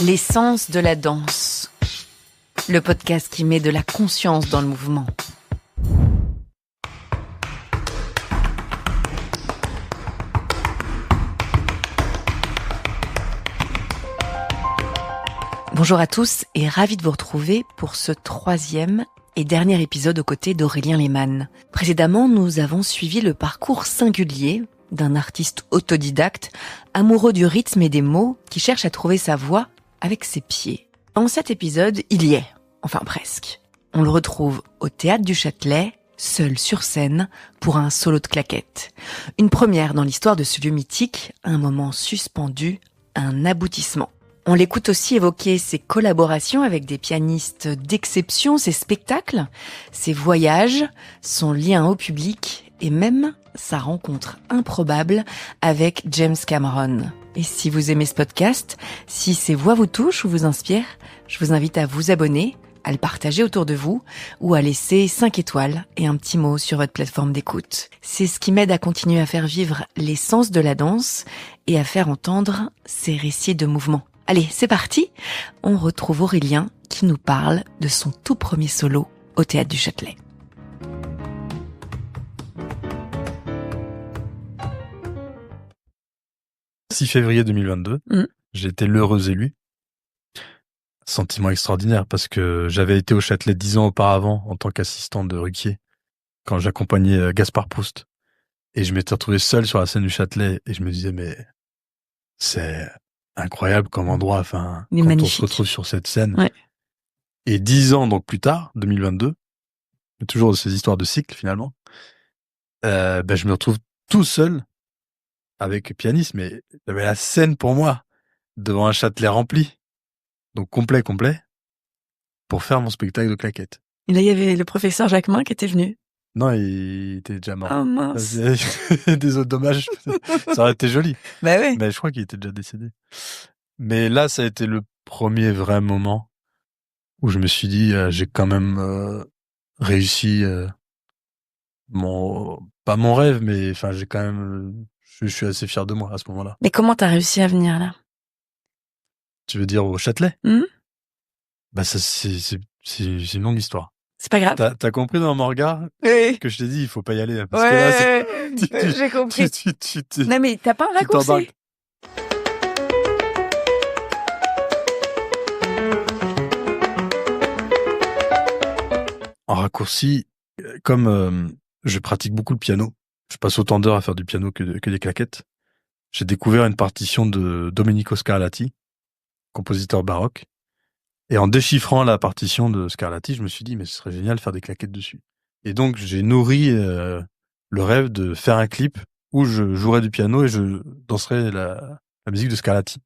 L'essence de la danse. Le podcast qui met de la conscience dans le mouvement. Bonjour à tous et ravi de vous retrouver pour ce 3e et dernier épisode aux côtés d'Aurélien Lehmann. Précédemment, nous avons suivi le parcours singulier d'un artiste autodidacte, amoureux du rythme et des mots, qui cherche à trouver sa voix avec ses pieds. Dans cet épisode, il y est, enfin presque. On le retrouve au Théâtre du Châtelet, seul sur scène, pour un solo de claquettes. Une première dans l'histoire de ce lieu mythique, un moment suspendu, un aboutissement. On l'écoute aussi évoquer ses collaborations avec des pianistes d'exception, ses spectacles, ses voyages, son lien au public et même sa rencontre improbable avec James Cameron. Et si vous aimez ce podcast, si ces voix vous touchent ou vous inspirent, je vous invite à vous abonner, à le partager autour de vous ou à laisser 5 étoiles et un petit mot sur votre plateforme d'écoute. C'est ce qui m'aide à continuer à faire vivre l'essence de la danse et à faire entendre ces récits de mouvement. Allez, c'est parti. On retrouve Aurélien qui nous parle de son tout premier solo au Théâtre du Châtelet. « 6 février 2022, j'ai été l'heureux élu. Sentiment extraordinaire parce que j'avais été au Châtelet 10 ans auparavant en tant qu'assistant de Ruquier quand j'accompagnais Gaspard Proust. Et je m'étais retrouvé seul sur la scène du Châtelet et je me disais mais c'est incroyable comme endroit, enfin, quand magnifique. On se retrouve sur cette scène. Ouais. Et 10 ans donc plus tard, 2022, toujours ces histoires de cycle finalement, je me retrouve tout seul avec pianiste, mais j'avais la scène pour moi devant un Châtelet rempli, donc complet, pour faire mon spectacle de claquettes. Et là, il y avait le professeur Jacquemin qui était venu. Non, il était déjà mort. Oh mince. Des autres dommages. Ça aurait été joli. Bah oui. Mais je crois qu'il était déjà décédé. Mais là, ça a été le premier vrai moment où je me suis dit, j'ai quand même réussi pas mon rêve, mais enfin, j'ai quand même, je suis assez fier de moi à ce moment-là. Mais comment t'as réussi à venir là? Tu veux dire au Châtelet? Bah ça, c'est une longue histoire. C'est pas grave. T'as compris dans mon regard que je t'ai dit il faut pas y aller parce que là j'ai compris. Non mais t'as pas un raccourci. En raccourci, comme je pratique beaucoup le piano, je passe autant d'heures à faire du piano que des claquettes. J'ai découvert une partition de Domenico Scarlatti, compositeur baroque. Et en déchiffrant la partition de Scarlatti, je me suis dit, mais ce serait génial de faire des claquettes dessus. Et donc, j'ai nourri le rêve de faire un clip où je jouerais du piano et je danserais la musique de Scarlatti.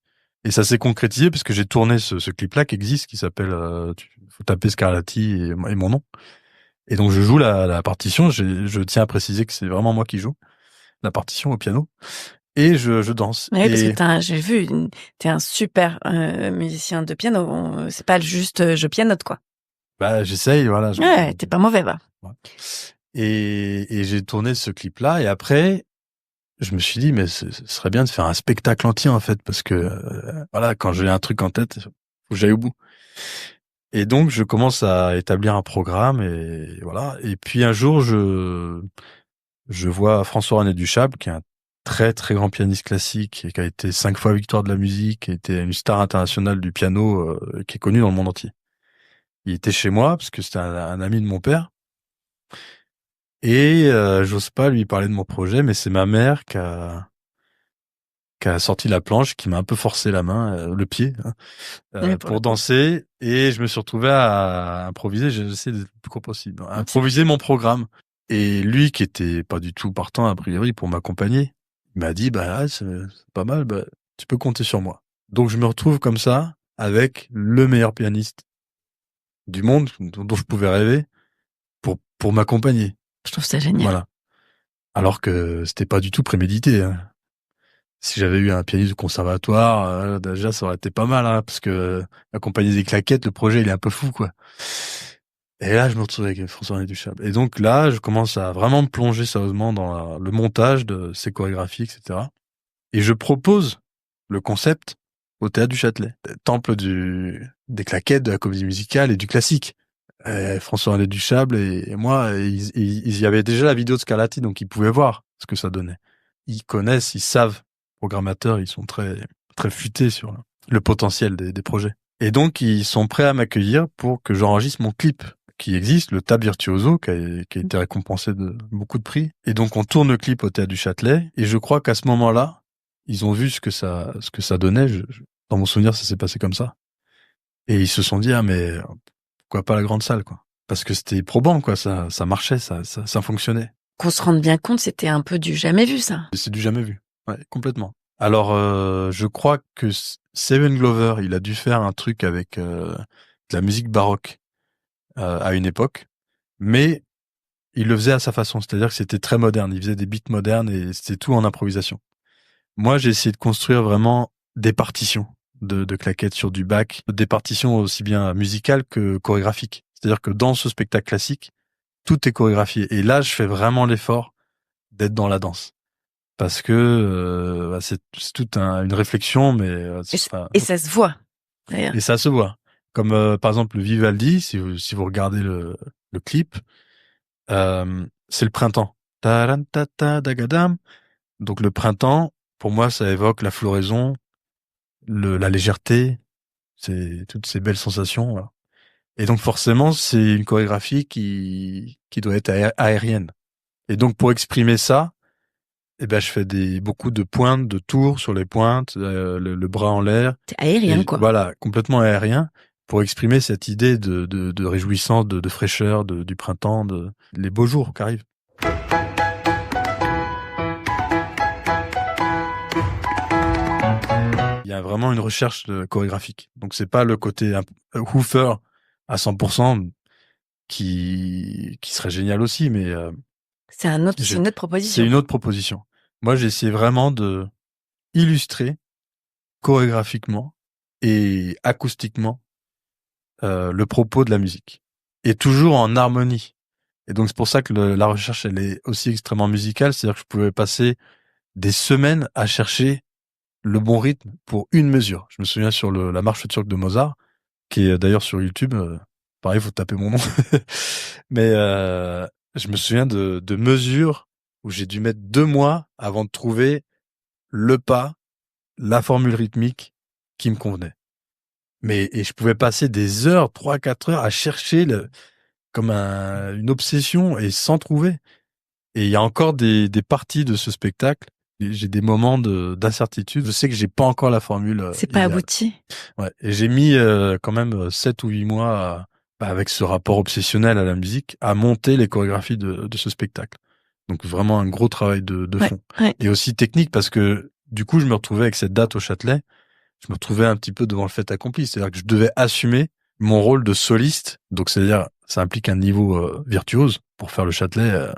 Et ça s'est concrétisé parce que j'ai tourné ce clip-là qui existe, qui s'appelle faut taper Scarlatti et mon nom. Et donc, je joue la partition. Je tiens à préciser que c'est vraiment moi qui joue la partition au piano. Et je danse. Oui, parce que j'ai vu, t'es un super musicien de piano. C'est pas juste je pianote, quoi. Bah, j'essaye, voilà. Ouais, t'es pas mauvais, va. Ouais. Et j'ai tourné ce clip-là, et après, je me suis dit, mais ce serait bien de faire un spectacle entier, en fait, parce que, voilà, quand j'ai un truc en tête, faut que j'aille au bout. Et donc, je commence à établir un programme, et voilà. Et puis, un jour, je vois François-René Duchâble, qui est un très très grand pianiste classique et qui a été 5 fois victoire de la musique, qui a été une star internationale du piano, qui est connue dans le monde entier. Il était chez moi parce que c'était un ami de mon père et j'ose pas lui parler de mon projet, mais c'est ma mère qui a sorti la planche, qui m'a un peu forcé la main, le pied, pour danser, et je me suis retrouvé à improviser. J'essaie d'être le plus court possible, improviser mon programme. Et lui, qui était pas du tout partant a priori pour m'accompagner, il m'a dit, bah, c'est pas mal, bah, tu peux compter sur moi. Donc, je me retrouve comme ça, avec le meilleur pianiste du monde, dont je pouvais rêver, pour m'accompagner. Je trouve ça génial. Voilà. Alors que c'était pas du tout prémédité, hein. Si j'avais eu un pianiste de conservatoire, déjà, ça aurait été pas mal, hein, parce que accompagner des claquettes, le projet, il est un peu fou, quoi. Et là, je me retrouve avec François-René Duchâble. Et donc là, je commence à vraiment me plonger sérieusement dans le montage de ses chorégraphies, etc. Et je propose le concept au Théâtre du Châtelet. Temple des claquettes, de la comédie musicale et du classique. François-René Duchâble et moi, il y avait déjà la vidéo de Scarlatti, donc ils pouvaient voir ce que ça donnait. Ils connaissent, ils savent, programmateurs, ils sont très, très futés sur le potentiel des projets. Et donc, ils sont prêts à m'accueillir pour que j'enregistre mon clip qui existe, le Tab Virtuoso, qui a été récompensé de beaucoup de prix. Et donc, on tourne le clip au Théâtre du Châtelet. Et je crois qu'à ce moment-là, ils ont vu ce que ça donnait. Dans mon souvenir, ça s'est passé comme ça. Et ils se sont dit, ah, mais pourquoi pas la grande salle, quoi. Parce que c'était probant, quoi. Ça marchait, ça fonctionnait. Qu'on se rende bien compte, c'était un peu du jamais vu, ça. C'est du jamais vu. Ouais, complètement. Alors, je crois que Steven Glover, il a dû faire un truc avec de la musique baroque à une époque, mais il le faisait à sa façon, c'est-à-dire que c'était très moderne, il faisait des beats modernes et c'était tout en improvisation. Moi, j'ai essayé de construire vraiment des partitions de claquettes sur du bac, des partitions aussi bien musicales que chorégraphiques. C'est-à-dire que dans ce spectacle classique, tout est chorégraphié. Et là, je fais vraiment l'effort d'être dans la danse. Parce que c'est toute une réflexion, mais et ça se voit, d'ailleurs. Et ça se voit. Comme par exemple le Vivaldi, si vous regardez le clip, c'est le printemps. Tarantata dagadam. Donc le printemps, pour moi, ça évoque la floraison, la légèreté, c'est toutes ces belles sensations. Voilà. Et donc forcément, c'est une chorégraphie qui doit être aérienne. Et donc pour exprimer ça, eh ben je fais beaucoup de pointes, de tours sur les pointes, le bras en l'air. C'est aérien, quoi. Voilà, complètement aérien pour exprimer cette idée de réjouissance, de fraîcheur, du printemps, les beaux jours qui arrivent. Il y a vraiment une recherche chorégraphique. Donc c'est pas le côté Hoofer à 100% qui serait génial aussi, mais c'est une autre proposition. C'est une autre proposition. Moi, j'ai essayé vraiment de illustrer chorégraphiquement et acoustiquement le propos de la musique. Et toujours en harmonie. Et donc, c'est pour ça que la recherche, elle est aussi extrêmement musicale. C'est-à-dire que je pouvais passer des semaines à chercher le bon rythme pour une mesure. Je me souviens sur la marche turque de Mozart, qui est d'ailleurs sur YouTube. Pareil, faut taper mon nom. Mais je me souviens de mesures où j'ai dû mettre 2 mois avant de trouver le pas, la formule rythmique qui me convenait. Et je pouvais passer des heures, 3-4 heures à chercher comme une obsession et sans trouver. Et il y a encore des parties de ce spectacle. J'ai des moments d'incertitude. Je sais que j'ai pas encore la formule. C'est pas abouti. Ouais. Et j'ai mis quand même 7 ou 8 mois avec ce rapport obsessionnel à la musique à monter les chorégraphies de ce spectacle. Donc vraiment un gros travail de fond. Ouais. Et aussi technique parce que du coup je me retrouvais avec cette date au Châtelet. Je me retrouvais un petit peu devant le fait accompli. C'est-à-dire que je devais assumer mon rôle de soliste. Donc c'est-à-dire ça implique un niveau virtuose pour faire le Châtelet.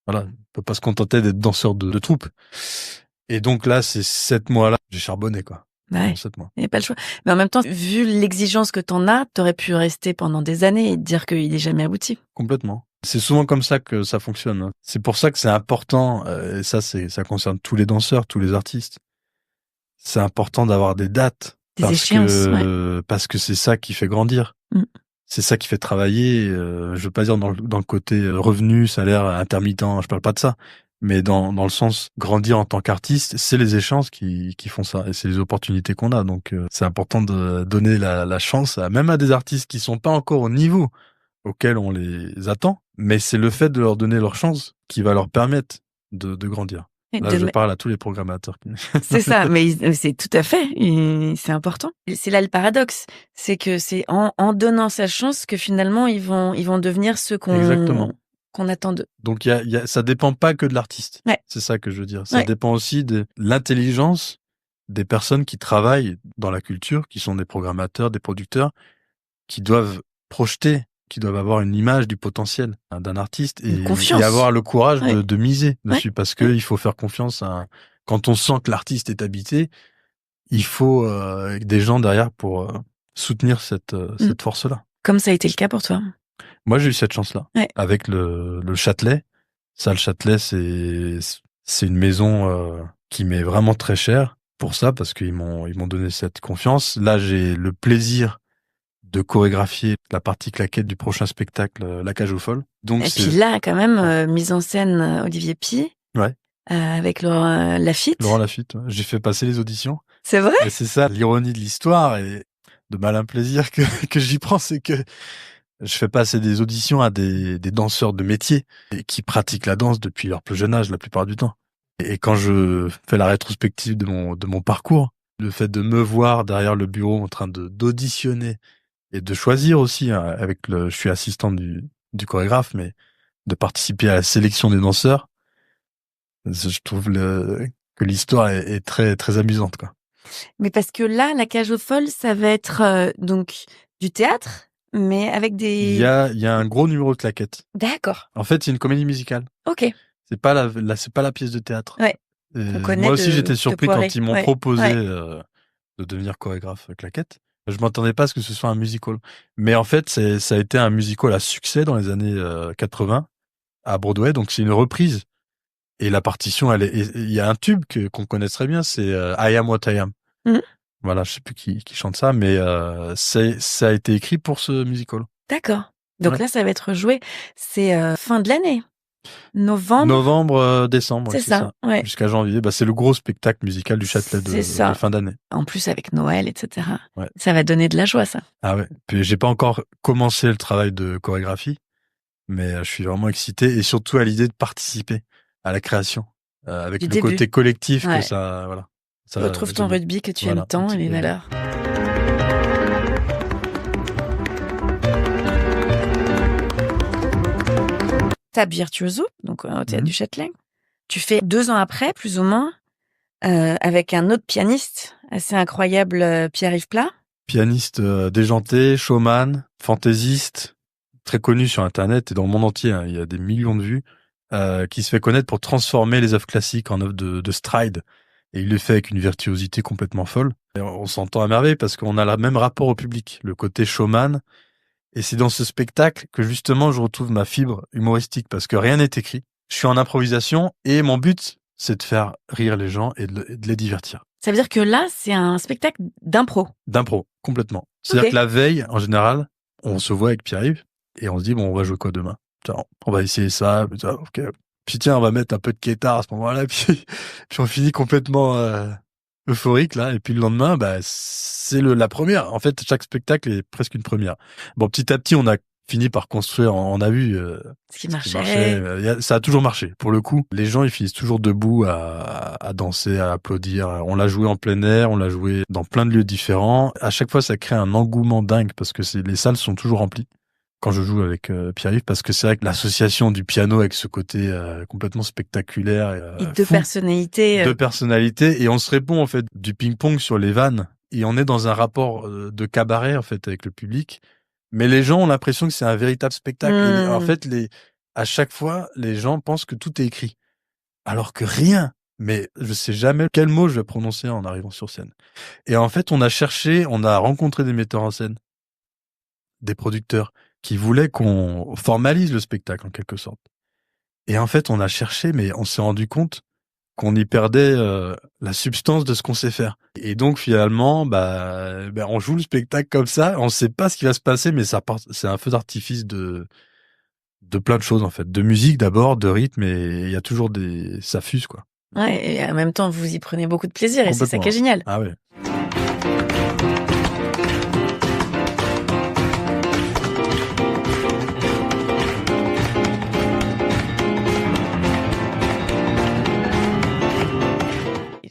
Voilà, on peut pas se contenter d'être danseur de troupe. Et donc là, ces 7 mois-là, j'ai charbonné, quoi. Ouais. 7 mois. Il n'y a pas le choix. Mais en même temps, vu l'exigence que t'en as, t'aurais pu rester pendant des années et te dire qu'il est jamais abouti. Complètement. C'est souvent comme ça que ça fonctionne. C'est pour ça que c'est important, et ça concerne tous les danseurs, tous les artistes. C'est important d'avoir des dates. Des échéances, parce que c'est ça qui fait grandir. C'est ça qui fait travailler. Je veux pas dire dans le côté revenu, salaire intermittent. Je parle pas de ça. Mais dans le sens grandir en tant qu'artiste, c'est les échanges qui font ça et c'est les opportunités qu'on a. Donc c'est important de donner la chance même à des artistes qui sont pas encore au niveau auquel on les attend, mais c'est le fait de leur donner leur chance qui va leur permettre de grandir. Là, je parle à tous les programmateurs. C'est ça, mais c'est tout à fait, c'est important. C'est là le paradoxe, c'est que c'est en donnant sa chance que finalement ils vont devenir ceux qu'on attend d'eux. Donc ça dépend pas que de l'artiste. Ouais. C'est ça que je veux dire. Ça dépend aussi de l'intelligence des personnes qui travaillent dans la culture, qui sont des programmateurs, des producteurs, qui doivent projeter, qui doivent avoir une image du potentiel d'un artiste et avoir le courage de miser dessus parce que il faut faire confiance quand on sent que l'artiste est habité, il faut des gens derrière pour soutenir cette force-là. Comme ça a été le cas pour toi. Moi, j'ai eu cette chance-là. Avec le Châtelet. Ça, le Châtelet, c'est une maison qui m'est vraiment très chère. pour ça parce qu'ils m'ont donné cette confiance. Là, j'ai le plaisir de chorégraphier la partie claquette du prochain spectacle, La Cage aux Folles. Donc et puis là, quand même, mise en scène Olivier Py. Ouais. Avec Laurent Lafitte. Laurent Lafitte, ouais. J'ai fait passer les auditions. C'est vrai? Et c'est ça, l'ironie de l'histoire et de malin plaisir que j'y prends, c'est que je fais passer des auditions à des danseurs de métier et qui pratiquent la danse depuis leur plus jeune âge la plupart du temps. Et quand je fais la rétrospective de mon parcours, le fait de me voir derrière le bureau en train d'auditionner et de choisir aussi, hein, je suis assistant du chorégraphe, mais de participer à la sélection des danseurs, je trouve que l'histoire est très très amusante, quoi. Mais parce que là, La Cage aux Folles, ça va être donc du théâtre, mais avec des... Il y a un gros numéro de claquettes. D'accord. En fait, c'est une comédie musicale. Ok. C'est pas la pièce de théâtre. Ouais. On connaît moi aussi, j'étais surpris quand ils m'ont ouais. proposé de devenir chorégraphe claquette. Je m'attendais pas à ce que ce soit un musical. Mais en fait, ça a été un musical à succès dans les années 80 à Broadway. Donc, c'est une reprise. Et la partition, il y a un tube qu'on connaît très bien, c'est I Am What I Am. Mmh. Voilà, je sais plus qui chante ça, mais ça a été écrit pour ce musical. D'accord. Donc là, ça va être joué. C'est fin de l'année. Novembre, décembre. C'est ça. Ouais. Jusqu'à janvier. Bah, c'est le gros spectacle musical du Châtelet de fin d'année. En plus, avec Noël, etc. Ouais. Ça va donner de la joie, ça. Ah ouais. Puis j'ai pas encore commencé le travail de chorégraphie, mais je suis vraiment excité et surtout à l'idée de participer à la création, avec le côté collectif que ça, voilà. Ça retrouve ton rugby que tu aimes tant et les valeurs. T'as Virtuoso, donc au Théâtre du Châtelet. Tu fais 2 ans après, plus ou moins, avec un autre pianiste assez incroyable, Pierre-Yves Plat. Pianiste déjanté, showman, fantaisiste, très connu sur Internet et dans le monde entier. Hein, il y a des millions de vues, qui se fait connaître pour transformer les œuvres classiques en œuvres de stride. Et il le fait avec une virtuosité complètement folle. Et on s'entend à merveille parce qu'on a le même rapport au public, le côté showman. Et c'est dans ce spectacle que justement je retrouve ma fibre humoristique parce que rien n'est écrit. Je suis en improvisation et mon but, c'est de faire rire les gens et de les divertir. Ça veut dire que là, c'est un spectacle d'impro. D'impro, complètement. C'est-à-dire que la veille, en général, on se voit avec Pierre-Yves et on se dit, bon, on va jouer quoi demain? Tiens, on va essayer ça, ok. Puis tiens, on va mettre un peu de guitare à ce moment-là, puis on finit complètement euphorique là. Et puis le lendemain, bah c'est la première. En fait, chaque spectacle est presque une première. Bon, petit à petit, on a fini par construire. On a vu ce qui marchait. Ça a toujours marché. Pour le coup, les gens ils finissent toujours debout à danser, à applaudir. On l'a joué en plein air, on l'a joué dans plein de lieux différents. À chaque fois, ça crée un engouement dingue parce que les salles sont toujours remplies quand je joue avec Pierre-Yves, parce que c'est vrai que l'association du piano avec ce côté complètement spectaculaire et deux personnalités. Deux personnalités, et on se répond en fait du ping-pong sur les vannes, et on est dans un rapport de cabaret en fait avec le public, mais les gens ont l'impression que c'est un véritable spectacle. Et en fait, à chaque fois, les gens pensent que tout est écrit, alors que rien. Mais je sais jamais quel mot je vais prononcer en arrivant sur scène. Et en fait, on a rencontré des metteurs en scène, des producteurs, qui voulait qu'on formalise le spectacle en quelque sorte. Et en fait, on a cherché, mais on s'est rendu compte qu'on y perdait la substance de ce qu'on sait faire. Et donc finalement, on joue le spectacle comme ça, on sait pas ce qui va se passer, mais c'est un feu d'artifice de plein de choses en fait, de musique d'abord, de rythme, et il y a toujours ça fuse quoi. Ouais, et en même temps, vous y prenez beaucoup de plaisir, et c'est ça qui est génial. Ah ouais.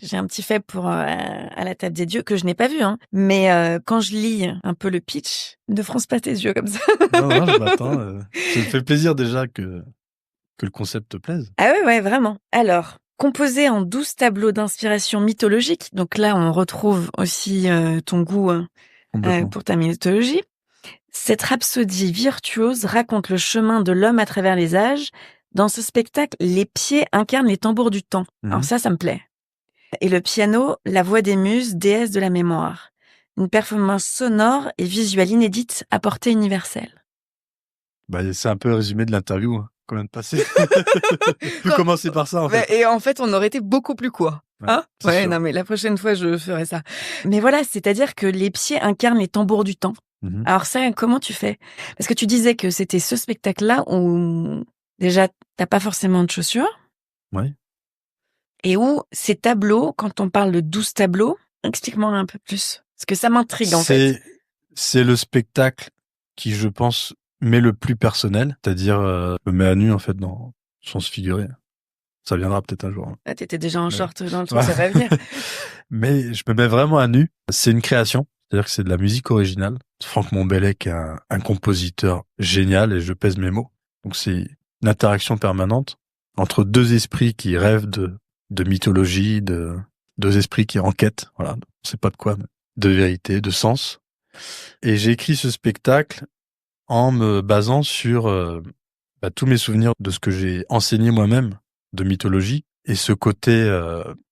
J'ai un petit fait pour à la table des dieux que je n'ai pas vu, hein. Mais quand je lis un peu le pitch, ne fronce pas tes yeux comme ça. Non, je m'attends. Ça me fait plaisir déjà que le concept te plaise. Ah ouais, vraiment. Alors, composé en 12 tableaux d'inspiration mythologique, donc là on retrouve aussi ton goût pour ta mythologie. Cette rhapsodie virtuose raconte le chemin de l'homme à travers les âges. Dans ce spectacle, les pieds incarnent les tambours du temps. Alors ça me plaît. Et le piano, la voix des muses, déesse de la mémoire. Une performance sonore et visuelle inédite à portée universelle. C'est un peu le résumé de l'interview qu'on vient de passer. On peut commencer par ça, en fait. Et en fait, on aurait été beaucoup plus court. Hein? c'est Ouais, sûr. non, mais la prochaine fois, je ferai ça. Mais voilà, c'est-à-dire que les pieds incarnent les tambours du temps. Mmh. Alors ça, comment tu fais? Parce que tu disais que c'était ce spectacle-là où déjà, t'as pas forcément de chaussures Ouais. et où ces tableaux, quand on parle de 12 tableaux, explique-moi un peu plus. Parce que ça m'intrigue, en fait. C'est le spectacle qui, je pense, m'est le plus personnel, c'est-à-dire, je me mets à nu, en fait, dans le sens figuré. Ça viendra peut-être un jour, hein. Ah, t'étais déjà en Mais short dans le truc, ouais. ça va venir. Mais je me mets vraiment à nu. C'est une création, c'est-à-dire que c'est de la musique originale. Franck Monbellec est un compositeur génial, et je pèse mes mots. Donc c'est une interaction permanente entre deux esprits qui rêvent de mythologie, deux esprits qui enquêtent, voilà, on sait pas de quoi, mais de vérité, de sens. Et j'ai écrit ce spectacle en me basant sur tous mes souvenirs de ce que j'ai enseigné moi-même de mythologie, et ce côté,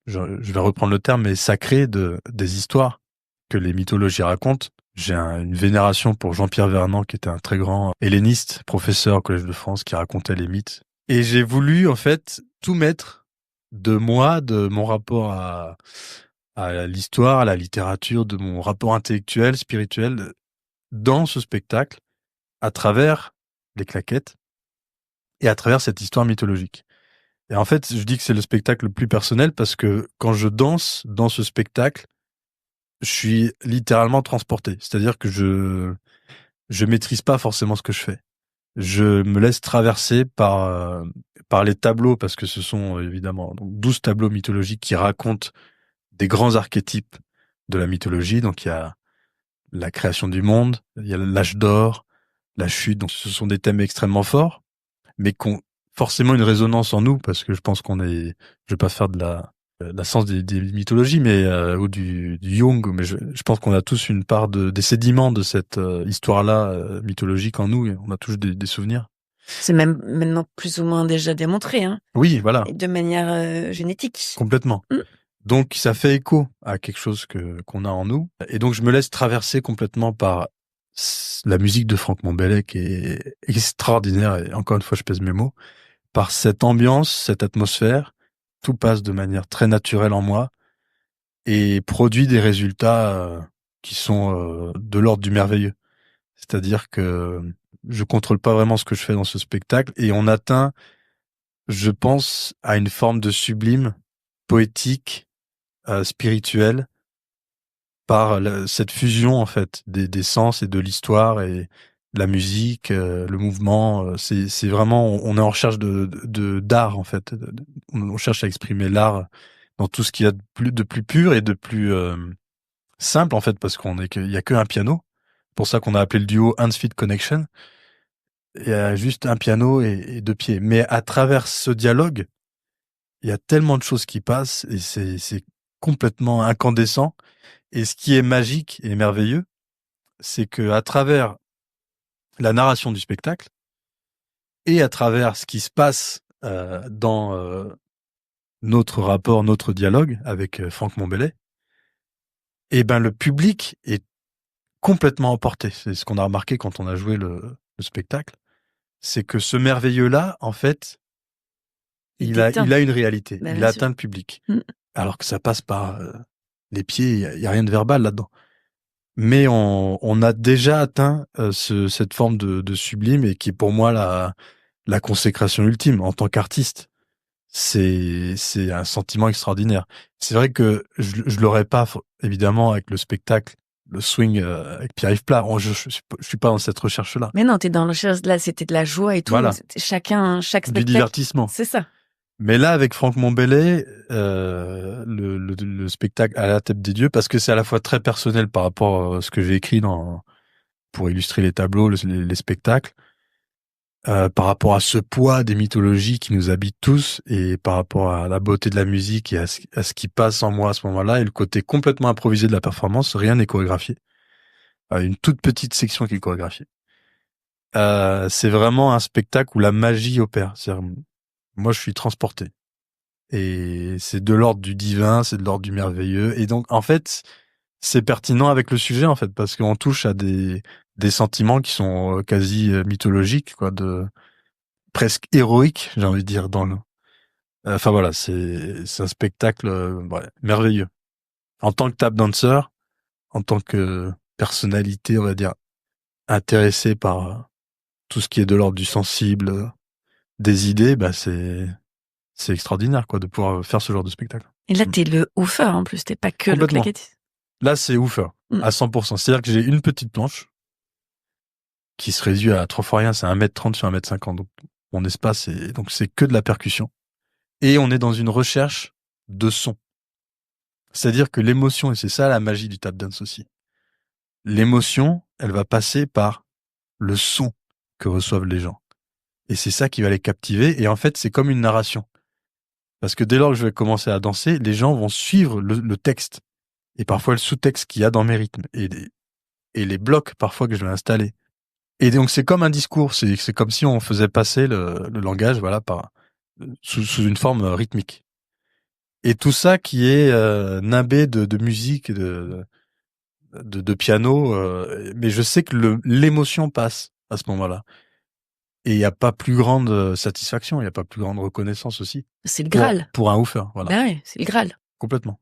je vais reprendre le terme, mais sacré des histoires que les mythologies racontent. J'ai une vénération pour Jean-Pierre Vernant, qui était un très grand helléniste, professeur au Collège de France, qui racontait les mythes. Et j'ai voulu, en fait, tout mettre de moi, de mon rapport à l'histoire, à la littérature, de mon rapport intellectuel, spirituel, dans ce spectacle, à travers les claquettes et à travers cette histoire mythologique. Et en fait, je dis que c'est le spectacle le plus personnel parce que quand je danse dans ce spectacle, je suis littéralement transporté. C'est-à-dire que je maîtrise pas forcément ce que je fais. Je me laisse traverser par les tableaux, parce que ce sont évidemment donc 12 tableaux mythologiques qui racontent des grands archétypes de la mythologie. Donc il y a la création du monde, il y a l'âge d'or, la chute. Donc ce sont des thèmes extrêmement forts, mais qui ont forcément une résonance en nous, parce que je pense je vais pas faire de la science des mythologies, mais ou du Jung, mais je pense qu'on a tous une part des sédiments de cette histoire-là mythologique en nous, et on a tous des souvenirs. C'est même maintenant plus ou moins déjà démontré, hein, Oui, voilà, et de manière génétique. complètement. Mmh. Donc ça fait écho à quelque chose qu'on a en nous, et donc je me laisse traverser complètement par la musique de Franck Monbellec, qui est extraordinaire, et encore une fois je pèse mes mots, par cette ambiance, cette atmosphère. Tout passe de manière très naturelle en moi et produit des résultats qui sont de l'ordre du merveilleux. C'est-à-dire que je contrôle pas vraiment ce que je fais dans ce spectacle, et on atteint, je pense, à une forme de sublime, poétique, spirituelle, par cette fusion, en fait, des sens et de l'histoire et de la musique, le mouvement. C'est vraiment, on est en recherche d'art, en fait. On cherche à exprimer l'art dans tout ce qu'il y a de plus pur et de plus simple, en fait, parce il y a que un piano. Pour ça qu'on a appelé le duo Hands Feet Connection. Il y a juste un piano et deux pieds. Mais à travers ce dialogue, il y a tellement de choses qui passent, et c'est complètement incandescent. Et ce qui est magique et merveilleux, c'est que à travers la narration du spectacle et à travers ce qui se passe dans notre rapport, notre dialogue avec Franck Monbellec, et ben le public est complètement emporté. C'est ce qu'on a remarqué quand on a joué le spectacle, c'est que ce merveilleux-là, en fait, il a une réalité, Bah, il bien a sûr. atteint le public, Mmh. alors que ça passe par les pieds. Il y a rien de verbal là-dedans. Mais on a déjà atteint cette forme de sublime, et qui est pour moi la consécration ultime en tant qu'artiste. C'est un sentiment extraordinaire. C'est vrai que je l'aurais pas évidemment avec le spectacle, le swing avec Pierre-Yves Plat. Je suis pas dans cette recherche-là. Mais non, t'es dans le recherche, là, c'était de la joie et tout. Voilà, C'était chaque du spectacle. divertissement. C'est ça. Mais là, avec Franck Monbellec, le spectacle à la tête des dieux, parce que c'est à la fois très personnel par rapport à ce que j'ai écrit pour illustrer les tableaux, les spectacles, par rapport à ce poids des mythologies qui nous habitent tous, et par rapport à la beauté de la musique et à ce qui passe en moi à ce moment-là, et le côté complètement improvisé de la performance. Rien n'est chorégraphié. Une toute petite section qui est chorégraphiée. C'est vraiment un spectacle où la magie opère. C'est-à-dire, moi, je suis transporté. Et c'est de l'ordre du divin, c'est de l'ordre du merveilleux. Et donc, en fait, c'est pertinent avec le sujet, en fait, parce qu'on touche à des sentiments qui sont quasi mythologiques, quoi, presque héroïques, j'ai envie de dire, Enfin voilà, c'est un spectacle ouais, merveilleux. En tant que tap dancer, en tant que personnalité, on va dire, intéressée par tout ce qui est de l'ordre du sensible, des idées, bah c'est extraordinaire quoi de pouvoir faire ce genre de spectacle. Et là, t'es le oufeur en plus, t'es pas que le Complètement. claquettiste. Là, c'est ouf, à 100%. C'est-à-dire que j'ai une petite planche qui se réduit à 3 fois rien, c'est 1m30 sur 1m50. Donc, mon espace donc c'est que de la percussion. Et on est dans une recherche de son. C'est-à-dire que l'émotion, et c'est ça la magie du tap dance aussi. L'émotion, elle va passer par le son que reçoivent les gens. Et c'est ça qui va les captiver. Et en fait, c'est comme une narration. Parce que dès lors que je vais commencer à danser, les gens vont suivre le texte. Et parfois le sous-texte qu'il y a dans mes rythmes. Et les blocs, parfois, que je vais installer. Et donc, c'est comme un discours. C'est comme si on faisait passer le langage, voilà, sous une forme rythmique. Et tout ça qui est nimbé de musique, de piano. Mais je sais que l'émotion passe à ce moment-là. Et il n'y a pas plus grande satisfaction, il n'y a pas plus grande reconnaissance aussi. C'est le Graal. Pour un woofer, voilà. Bah ouais, c'est le Graal. Complètement.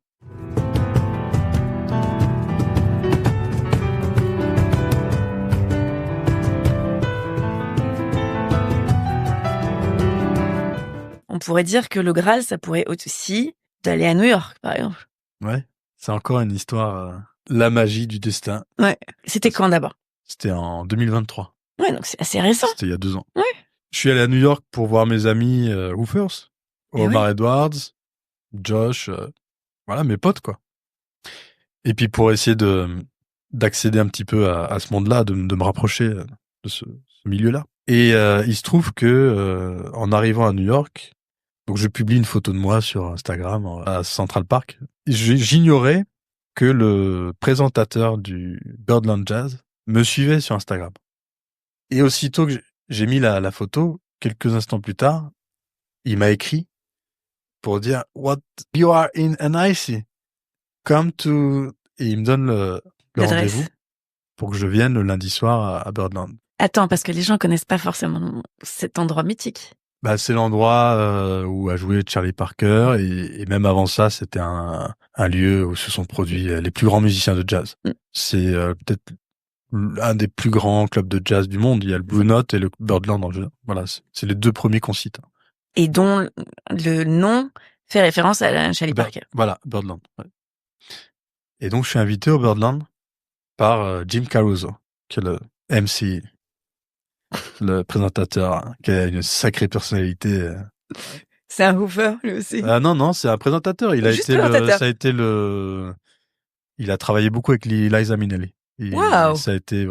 On pourrait dire que le Graal, ça pourrait aussi d'aller à New York, par exemple. Ouais, c'est encore une histoire, la magie du destin. Ouais. C'était quand d'abord? C'était en 2023. Ouais, donc c'est assez récent. C'était il y a 2 ans. Ouais. Je suis allé à New York pour voir mes amis woofers, Omar Edwards, Josh, voilà, mes potes, quoi. Et puis pour essayer d'accéder un petit peu à ce monde-là, de me rapprocher de ce milieu-là. Et il se trouve que en arrivant à New York, donc je publie une photo de moi sur Instagram à Central Park. J'ignorais que le présentateur du Birdland Jazz me suivait sur Instagram. Et aussitôt que j'ai mis la photo, quelques instants plus tard, il m'a écrit pour dire What you are in NIC. Come to... Et il me donne le rendez-vous pour que je vienne le lundi soir à Birdland. Attends, parce que les gens connaissent pas forcément cet endroit mythique. Bah, c'est l'endroit où a joué Charlie Parker et même avant ça, c'était un lieu où se sont produits les plus grands musiciens de jazz. C'est peut-être un des plus grands clubs de jazz du monde. Il y a le Blue Note et le Birdland dans le jeu. Voilà, c'est les 2 premiers qu'on cite. Et dont le nom fait référence à Charlie Parker. Voilà, Birdland. Ouais. Et donc, je suis invité au Birdland par Jim Caruso, qui est le MC, le présentateur, qui a une sacrée personnalité. C'est un woofer, lui aussi. Non, c'est un présentateur. Il a travaillé beaucoup avec Liza Minnelli. Wow. Ça a été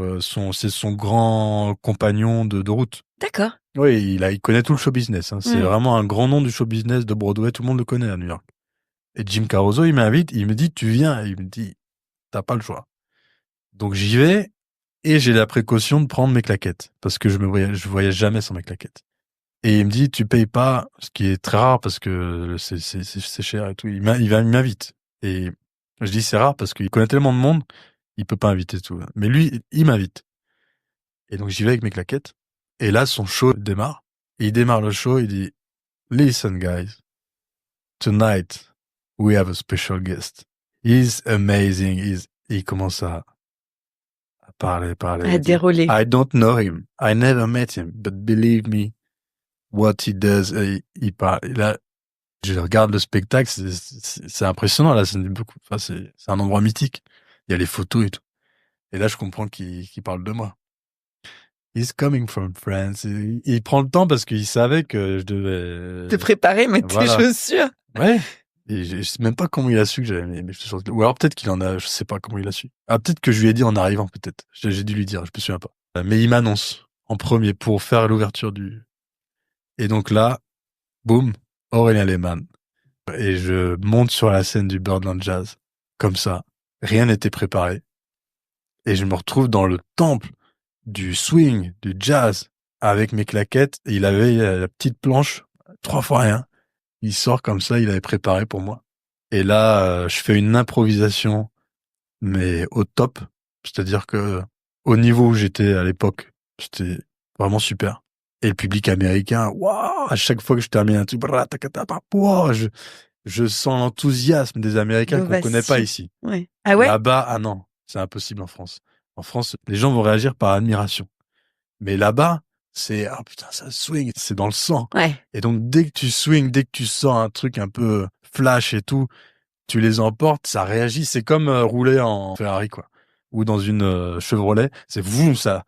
c'est son grand compagnon de route. D'accord. Oui, il connaît tout le show business. Hein. C'est vraiment un grand nom du show business de Broadway. Tout le monde le connaît à New York. Et Jim Caruso, il m'invite. Il me dit, tu viens. Il me dit, t'as pas le choix. Donc j'y vais et j'ai la précaution de prendre mes claquettes parce que je voyage jamais sans mes claquettes. Et il me dit, tu payes pas, ce qui est très rare parce que c'est cher et tout. Il m'invite. Et je dis, c'est rare parce qu'il connaît tellement de monde, il peut pas inviter tout. Mais lui, il m'invite. Et donc j'y vais avec mes claquettes. Et là, son show démarre. Et il démarre le show, il dit, listen guys, tonight we have a special guest. He's amazing. Il commence à parler. À dérouler. I don't know him. I never met him, but believe me, what he does. Il parle. Et là, je regarde le spectacle, c'est impressionnant. Là, c'est un endroit mythique. Il y a les photos et tout. Et là, je comprends qu'il parle de moi. He's coming from France. Il prend le temps parce qu'il savait que je devais te préparer, mettre tes chaussures. Ouais. Et je sais même pas comment il a su que j'avais mes chaussures. Ou alors peut-être qu'il en a, je sais pas comment il a su. Ah, peut-être que je lui ai dit en arrivant, peut-être. J'ai dû lui dire, je me souviens pas. Mais il m'annonce en premier pour faire l'ouverture Et donc là, boum, Aurélien Lehmann. Et je monte sur la scène du Birdland Jazz. Comme ça. Rien n'était préparé. Et je me retrouve dans le temple du swing, du jazz, avec mes claquettes. Et il avait la petite planche, 3 fois rien. Il sort comme ça, il avait préparé pour moi. Et là, je fais une improvisation, mais au top. C'est-à-dire que au niveau où j'étais à l'époque, c'était vraiment super. Et le public américain, waouh, à chaque fois que je termine un truc, waouh, je sens l'enthousiasme des Américains qu'on connaît pas ici. Ouais. Ah ouais? Là-bas, ah non, c'est impossible en France. En France, les gens vont réagir par admiration. Mais là-bas, c'est, ah putain, ça swing, c'est dans le sang. Ouais. Et donc, dès que tu swing, dès que tu sors un truc un peu flash et tout, tu les emportes, ça réagit. C'est comme rouler en Ferrari, quoi. Ou dans une Chevrolet. C'est vous, ça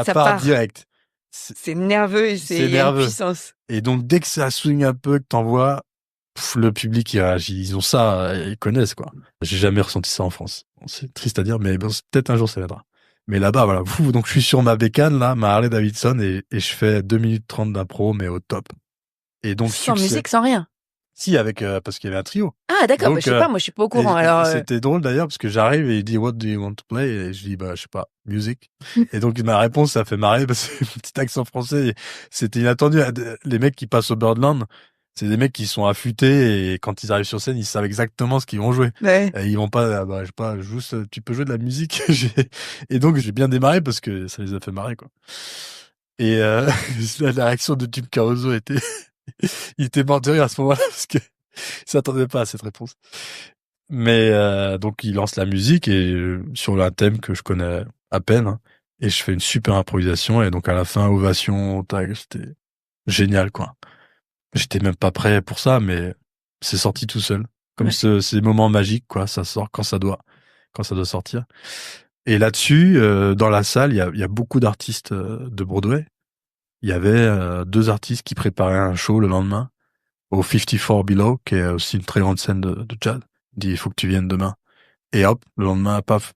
part direct. C'est nerveux et c'est une puissance. Et donc, dès que ça swing un peu, que t'envoies, le public, il réagit. Ils ont ça, ils connaissent, quoi. J'ai jamais ressenti ça en France. C'est triste à dire, mais bon, peut-être un jour ça viendra. Mais là-bas, voilà. Donc, je suis sur ma bécane, là, ma Harley Davidson, et je fais 2 minutes 30 d'impro, mais au top. Et donc, sans musique, sans rien. Si, avec, parce qu'il y avait un trio. Ah, d'accord, donc, je sais pas, moi, je suis pas au courant, alors. C'était drôle, d'ailleurs, parce que j'arrive et il dit, what do you want to play? Et je dis, bah, je sais pas, music. Et donc, ma réponse, ça fait marrer parce que mon petit accent français, c'était inattendu. Les mecs qui passent au Birdland, c'est des mecs qui sont affûtés et quand ils arrivent sur scène, ils savent exactement ce qu'ils vont jouer. Ouais. Et ils vont pas, bah, je sais pas, juste, tu peux jouer de la musique. Et donc, j'ai bien démarré parce que ça les a fait marrer, quoi. Et, la réaction de Jim Caruso était, il était mort de rire à ce moment-là parce que il s'attendait pas à cette réponse. Mais, donc, il lance la musique et sur un thème que je connais à peine, hein, et je fais une super improvisation et donc à la fin, ovation, c'était génial, quoi. J'étais même pas prêt pour ça, mais c'est sorti tout seul. Comme ces moments magiques, quoi. Ça sort quand ça doit sortir. Et là-dessus, dans la salle, il y a beaucoup d'artistes de Broadway. Il y avait 2 artistes qui préparaient un show le lendemain au 54 Below, qui est aussi une très grande scène de jazz. Il dit, il faut que tu viennes demain. Et hop, le lendemain, paf,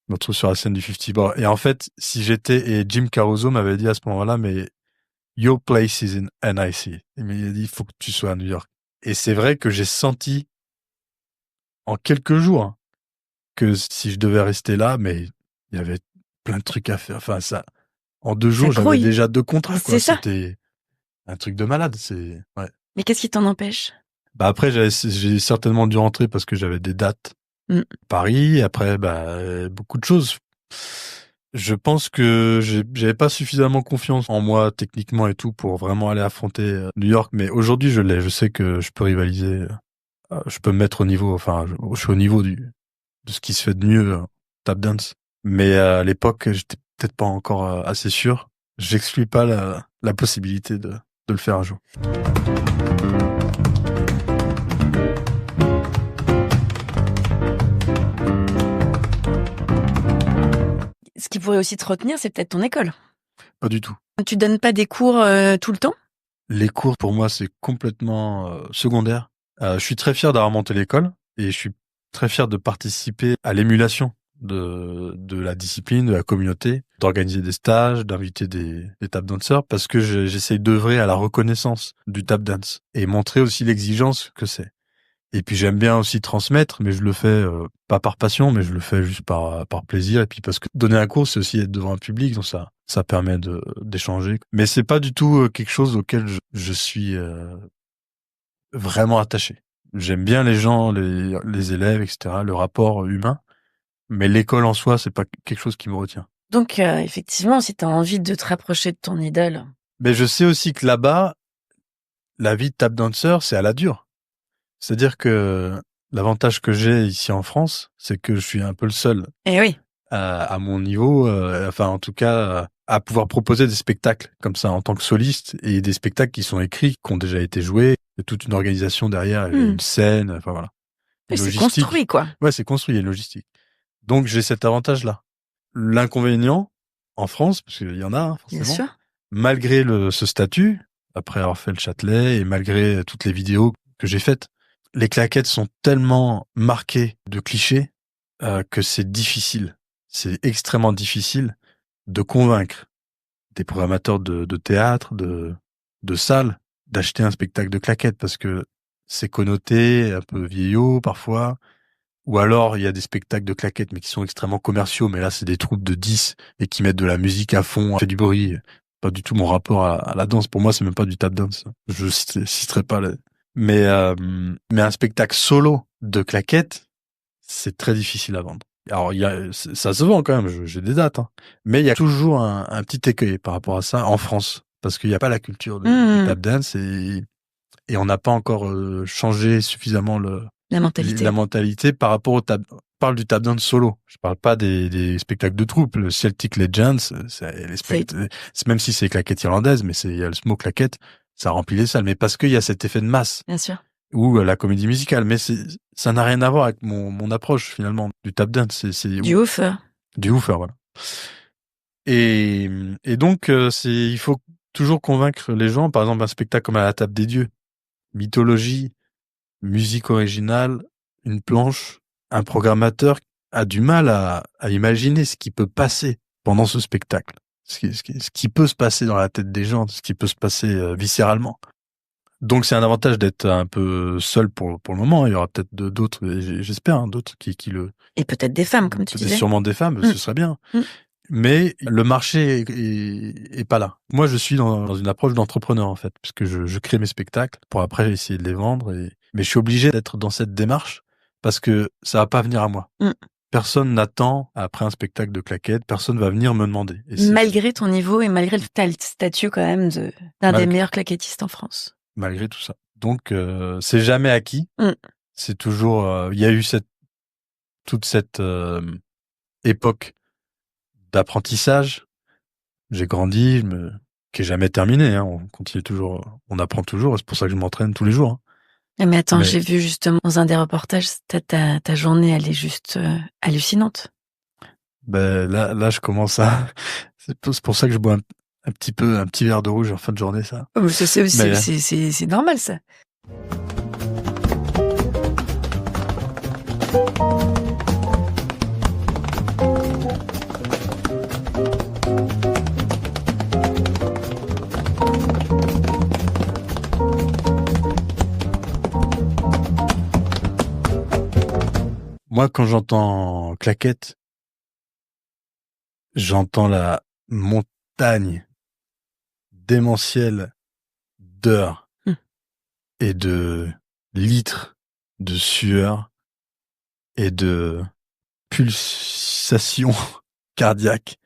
je me retrouve sur la scène du 50 Bar. Et en fait, et Jim Caruso m'avait dit à ce moment-là, mais your place is in NIC. Il m'a dit, il faut que tu sois à New York. Et c'est vrai que j'ai senti en quelques jours, hein, que si je devais rester là, mais il y avait plein de trucs à faire. Enfin, ça, en 2 jours, j'avais déjà 2 contrats, quoi. C'était un truc de malade. Ouais. Mais qu'est-ce qui t'en empêche? Bah après, j'ai certainement dû rentrer parce que j'avais des dates. Paris, après, bah, beaucoup de choses. Je pense que j'avais pas suffisamment confiance en moi techniquement et tout pour vraiment aller affronter New York, mais aujourd'hui je l'ai. Je sais que je peux rivaliser, je peux me mettre au niveau, enfin, je suis au niveau de ce qui se fait de mieux tap dance. Mais à l'époque, j'étais peut-être pas encore assez sûr. J'exclus pas la possibilité de le faire un jour. Ce qui pourrait aussi te retenir, c'est peut-être ton école. Pas du tout. Tu donnes pas des cours tout le temps? Les cours, pour moi, c'est complètement secondaire. Je suis très fier d'avoir monté l'école et je suis très fier de participer à l'émulation de la discipline, de la communauté, d'organiser des stages, d'inviter des tap dancers parce que j'essaye d'œuvrer à la reconnaissance du tap dance et montrer aussi l'exigence que c'est. Et puis j'aime bien aussi transmettre, mais je le fais pas par passion, mais je le fais juste par plaisir. Et puis parce que donner un cours, c'est aussi être devant un public, donc ça permet d'échanger. Mais c'est pas du tout quelque chose auquel je suis vraiment attaché. J'aime bien les gens, les élèves, etc., le rapport humain, mais l'école en soi, c'est pas quelque chose qui me retient. Donc effectivement, si t'as envie de te rapprocher de ton idole. Mais je sais aussi que là-bas, la vie de tap dancer, c'est à la dure. C'est-à-dire que l'avantage que j'ai ici en France, c'est que je suis un peu le seul. Eh oui. À mon niveau, enfin en tout cas, à pouvoir proposer des spectacles comme ça en tant que soliste et des spectacles qui sont écrits, qui ont déjà été joués, il y a toute une organisation derrière, une scène, enfin voilà. Mais c'est construit, quoi. Ouais, c'est construit, il y a une logistique. Donc j'ai cet avantage-là. L'inconvénient en France, parce qu'il y en a, hein, forcément. Bien sûr. Malgré ce statut, après avoir fait le Châtelet et malgré toutes les vidéos que j'ai faites, les claquettes sont tellement marquées de clichés que c'est difficile. C'est extrêmement difficile de convaincre des programmateurs de théâtre, de salles, d'acheter un spectacle de claquettes parce que c'est connoté un peu vieillot parfois. Ou alors, il y a des spectacles de claquettes mais qui sont extrêmement commerciaux. Mais là, c'est des troupes de 10 et qui mettent de la musique à fond, fait du bruit. Pas du tout mon rapport à la danse. Pour moi, c'est même pas du tap dance. Je citerai pas mais un spectacle solo de claquettes, c'est très difficile à vendre. Alors ça se vend quand même, j'ai des dates, hein. Mais il y a toujours un petit écueil par rapport à ça en France. parce qu'il n'y a pas la culture du tap dance et on n'a pas encore changé suffisamment la mentalité par rapport au tap. Je parle du tap dance solo. Je parle pas des spectacles de troupe. Le Celtic Legends, c'est même si c'est claquette irlandaise, mais il y a le mot claquette, ça remplit les salles. Mais parce qu'il y a cet effet de masse. Bien sûr. Ou la comédie musicale. Mais ça n'a rien à voir avec mon approche, finalement, du tap dance. Du woofer. Du woofer, voilà. Et donc, il faut toujours convaincre les gens. Par exemple, un spectacle comme À la table des dieux. Mythologie, musique originale, une planche, un programmateur a du mal à imaginer ce qui peut passer pendant ce spectacle. Ce qui peut se passer dans la tête des gens, ce qui peut se passer viscéralement. Donc c'est un avantage d'être un peu seul pour le moment. Il y aura peut-être d'autres, j'espère, d'autres qui le... Et peut-être des femmes, comme tu disais. Sûrement des femmes, ce serait bien. Mais le marché est pas là. Moi, je suis dans une approche d'entrepreneur, en fait, puisque je crée mes spectacles pour après essayer de les vendre. Mais je suis obligé d'être dans cette démarche parce que ça va pas venir à moi. Personne n'attend, après un spectacle de claquettes, personne va venir me demander. Malgré ton niveau et malgré le statut quand même d'un des meilleurs claquettistes en France. Malgré tout ça. Donc, c'est jamais acquis. C'est toujours... Il y a eu toute cette époque d'apprentissage. J'ai grandi, qui est jamais terminé. Hein. On continue toujours, on apprend toujours. C'est pour ça que je m'entraîne tous les jours. Hein. Mais attends, j'ai vu justement dans un des reportages, ta journée, elle est juste hallucinante. Ben là, je commence à. C'est pour ça que je bois un petit verre de rouge en fin de journée, ça. Oh, c'est normal, ça. Moi, quand j'entends claquette, j'entends la montagne démentielle d'heures et de litres de sueur et de pulsations cardiaques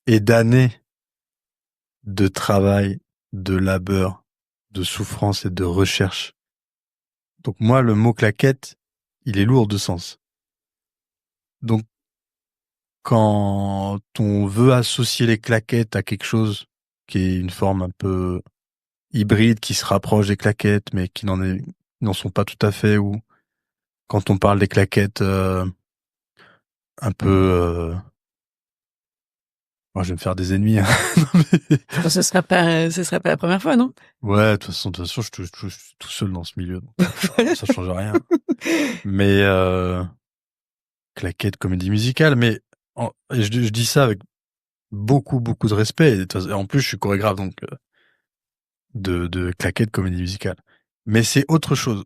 et d'années de travail, de labeur, de souffrance et de recherche. Donc moi, le mot claquette, il est lourd de sens. Donc, quand on veut associer les claquettes à quelque chose qui est une forme un peu hybride, qui se rapproche des claquettes, mais qui n'en sont pas tout à fait, ou quand on parle des claquettes un peu... Moi, je vais me faire des ennemis. Hein. Mais... ce serait pas la première fois, non? Ouais, de toute façon, je suis tout seul dans ce milieu, donc ça change rien. Mais claquette, comédie musicale, mais je dis ça avec beaucoup de respect. Et en plus, je suis chorégraphe, donc de claquette, comédie musicale. Mais c'est autre chose.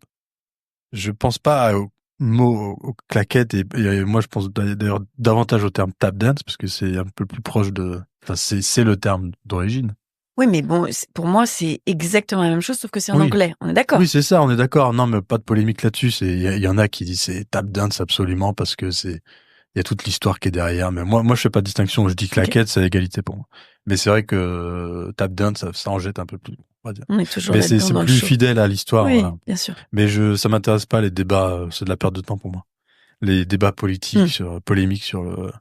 Je pense pas au mot aux claquettes et moi je pense d'ailleurs davantage au terme tap dance parce que c'est un peu plus proche de. Enfin, c'est le terme d'origine. Oui, mais bon, pour moi, c'est exactement la même chose, sauf que c'est en anglais. On est d'accord? Oui, c'est ça, on est d'accord. Non, mais pas de polémique là-dessus. Il y en a qui disent c'est tap dance absolument parce que il y a toute l'histoire qui est derrière. Mais moi, je fais pas de distinction. Je dis claquette, c'est égalité pour moi. Mais c'est vrai que tap dance, ça en jette un peu plus. On va dire. On est toujours mais c'est plus fidèle à l'histoire. Oui, voilà. bien sûr. Mais ça m'intéresse pas les débats. C'est de la perte de temps pour moi. Les débats politiques, polémiques sur le.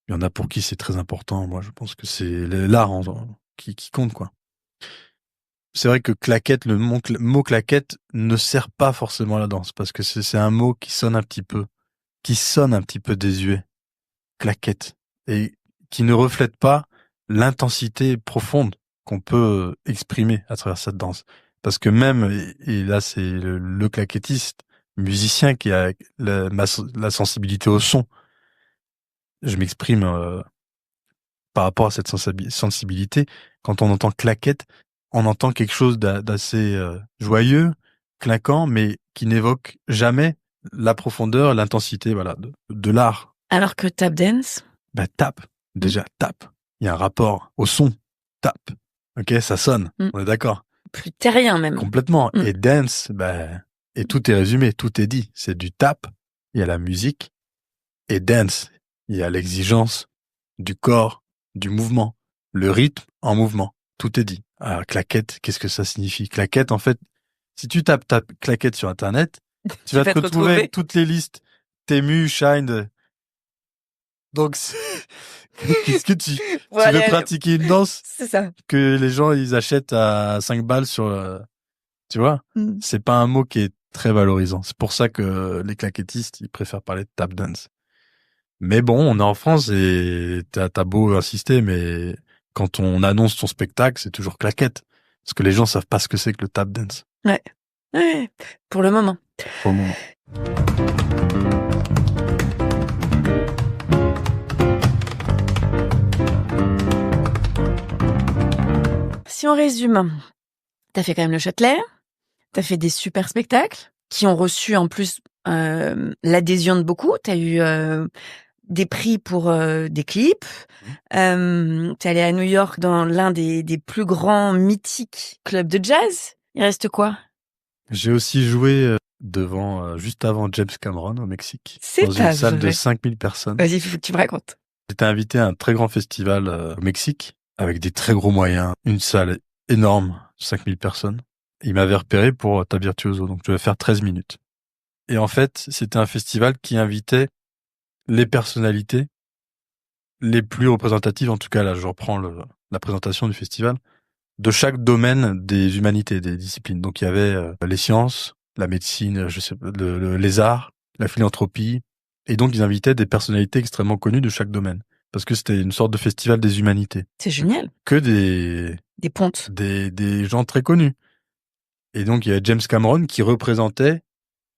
Il y en a pour qui c'est très important. Moi, je pense que c'est l'art qui compte, quoi. C'est vrai que claquette, le mot claquette ne sert pas forcément à la danse parce que c'est un mot qui sonne un petit peu désuet. Claquette. Et qui ne reflète pas l'intensité profonde qu'on peut exprimer à travers cette danse. Parce que même, et là c'est le claquettiste, musicien qui a la sensibilité au son. Je m'exprime par rapport à cette sensibilité. Quand on entend claquette, on entend quelque chose d'assez joyeux, claquant, mais qui n'évoque jamais la profondeur, l'intensité, voilà, de l'art. Alors que tap dance? Bah, tape. Déjà, tape. Il y a un rapport au son. Tape. Ok, ça sonne. On est d'accord. Plus terrien, même. Complètement. Et dance, et tout est résumé, tout est dit. C'est du tap, il y a la musique, et dance, il y a l'exigence du corps, du mouvement, le rythme en mouvement. tout est dit. Alors, claquette, qu'est-ce que ça signifie? Claquette, en fait, si tu tapes claquette sur Internet, tu vas te retrouver avec toutes les listes. Temu, Shine. Donc, qu'est-ce que tu veux pratiquer une danse? C'est ça. Que les gens, ils achètent à 5 balles sur, tu vois? C'est pas un mot qui est très valorisant. C'est pour ça que les claquettistes, ils préfèrent parler de tap dance. Mais bon, on est en France et t'as beau insister, mais quand on annonce ton spectacle, c'est toujours claquette. Parce que les gens savent pas ce que c'est que le tap dance. Ouais. Pour le moment. Si on résume, t'as fait quand même le Châtelet, t'as fait des super spectacles qui ont reçu en plus l'adhésion de beaucoup. T'as eu des prix pour des clips. T'es allé à New York dans l'un des plus grands mythiques clubs de jazz. Il reste quoi? J'ai aussi joué devant, juste avant James Cameron au Mexique. C'est dans une salle de 5000 personnes. Vas-y, faut que tu me racontes. J'étais invité à un très grand festival au Mexique avec des très gros moyens, une salle énorme, 5000 personnes. Il m'avait repéré pour Tab Virtuoso, donc je devais faire 13 minutes. Et en fait, c'était un festival qui invitait les personnalités les plus représentatives, en tout cas là je reprends la présentation du festival, de chaque domaine des humanités, des disciplines. Donc il y avait les sciences, la médecine, les arts, la philanthropie, et donc ils invitaient des personnalités extrêmement connues de chaque domaine, parce que c'était une sorte de festival des humanités. C'est génial. Que des pontes, des gens très connus. Et donc il y avait James Cameron qui représentait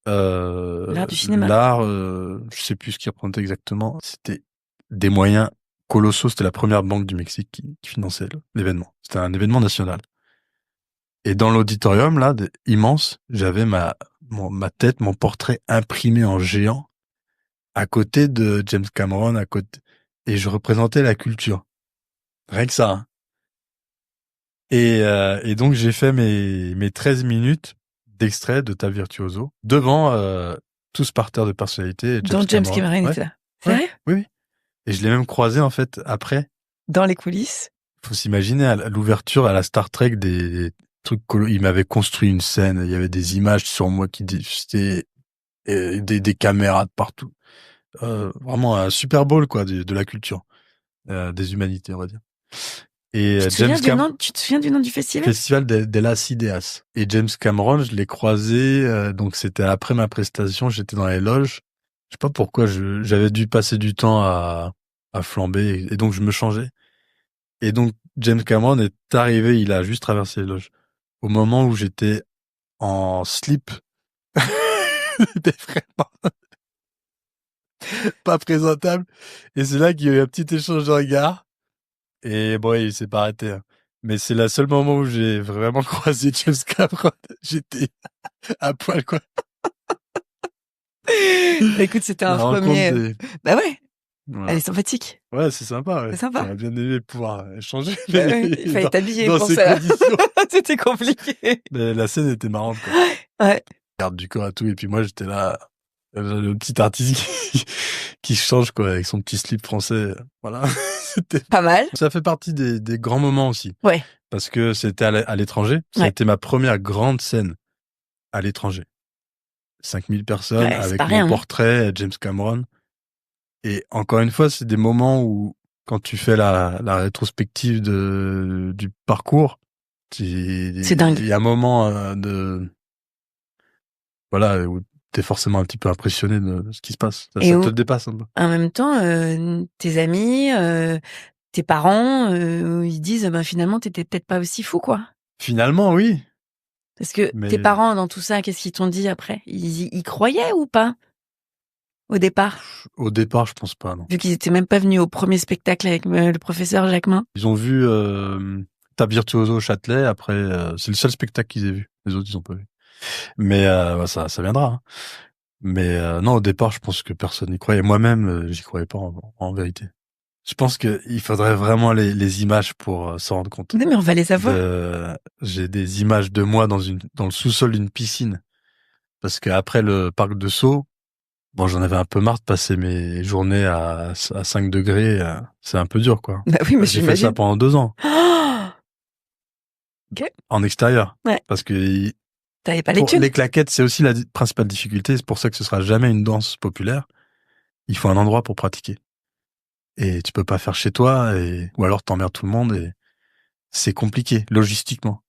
l'art du cinéma. Je sais plus ce qu'il représentait exactement. C'était des moyens colossaux. C'était la première banque du Mexique qui finançait l'événement. C'était un événement national. Et dans l'auditorium, là, immense, j'avais ma tête, mon portrait imprimé en géant à côté de James Cameron, et je représentais la culture. Rien que ça. Hein. Et donc j'ai fait mes 13 minutes d'extrait de Tab Virtuoso devant tous par terre de personnalités. Dont James Cameron était là. C'est vrai? Oui. Et je l'ai même croisé en fait après. Dans les coulisses. Faut s'imaginer à l'ouverture à la Star Trek des trucs. Il m'avait construit une scène. Il y avait des images sur moi c'était des caméras de partout. Vraiment un Super Bowl quoi de la culture, des humanités on va dire. Et tu te souviens du nom du festival? Festival de las Ideas. Et James Cameron, je l'ai croisé, donc c'était après ma prestation, j'étais dans les loges. Je sais pas pourquoi, j'avais dû passer du temps à flamber, et donc je me changeais. Et donc James Cameron est arrivé, il a juste traversé les loges. Au moment où j'étais en slip, c'était vraiment pas présentable. Et c'est là qu'il y a eu un petit échange de regards. Et bon, il s'est pas arrêté. Hein. Mais c'est le seul moment où j'ai vraiment croisé James Cameron. J'étais à poil, quoi. Écoute, c'était un premier... Bah ouais. Voilà. Elle est sympathique. Ouais, c'est sympa. Ouais. C'est sympa. J'aurais bien aimé pouvoir échanger. Bah ouais, il fallait t'habiller pour ça. C'était compliqué. Mais la scène était marrante, quoi. Ouais. Garde du corps à tout. Et puis moi, j'étais là, le petit artiste qui change, quoi, avec son petit slip français. Voilà. C'était pas mal. Ça fait partie des grands moments aussi. Ouais. Parce que c'était à l'étranger. Ça a été ma première grande scène à l'étranger. 5000 personnes avec mon portrait, James Cameron. Et encore une fois, c'est des moments où, quand tu fais la rétrospective du parcours, c'est dingue. Il y a un moment voilà, où t'es forcément un petit peu impressionné de ce qui se passe. Ça te dépasse un peu. En même temps, tes amis, tes parents, ils disent, finalement, t'étais peut-être pas aussi fou, quoi. Finalement, oui. Parce que tes parents, dans tout ça, qu'est-ce qu'ils t'ont dit après? Ils croyaient ou pas? Au départ? Au départ, je pense pas, non. Vu qu'ils étaient même pas venus au premier spectacle avec le professeur Jacquemin. Ils ont vu Tab Virtuoso au Châtelet. Après, c'est le seul spectacle qu'ils aient vu. Les autres, ils ont pas vu. Mais ça viendra. Hein. Mais non, au départ, je pense que personne n'y croyait. Moi-même, j'y croyais pas en vérité. Je pense que il faudrait vraiment les images pour s'en rendre compte. Non, mais on va les avoir. J'ai des images de moi dans le sous-sol d'une piscine. Parce qu'après le parc de Sceaux, bon, j'en avais un peu marre de passer mes journées à 5 degrés. C'est un peu dur, quoi. Bah oui, mais j'ai fait ça pendant 2 ans. Ok. En extérieur. Ouais. Parce que T'avais pas les thunes. les claquettes, c'est aussi la principale difficulté. C'est pour ça que ce sera jamais une danse populaire. Il faut un endroit pour pratiquer. Et tu peux pas faire chez toi, ou alors t'emmerdes tout le monde, et c'est compliqué, logistiquement.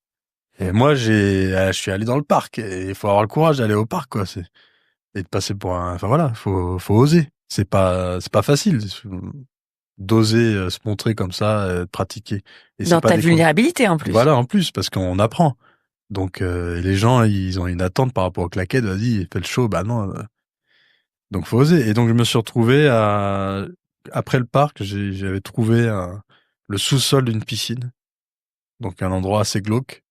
Et moi, je suis allé dans le parc, et il faut avoir le courage d'aller au parc, quoi. Et de passer pour enfin voilà, faut oser. C'est pas facile d'oser se montrer comme ça, de pratiquer. Et c'est Dans pas ta vulnérabilité, en plus. Voilà, en plus, parce qu'on apprend. Donc, les gens, ils ont une attente par rapport aux claquettes. Vas-y, fais le show. Bah non. Donc, faut oser. Et donc, je me suis retrouvé après le parc, j'avais trouvé le sous-sol d'une piscine. Donc, un endroit assez glauque.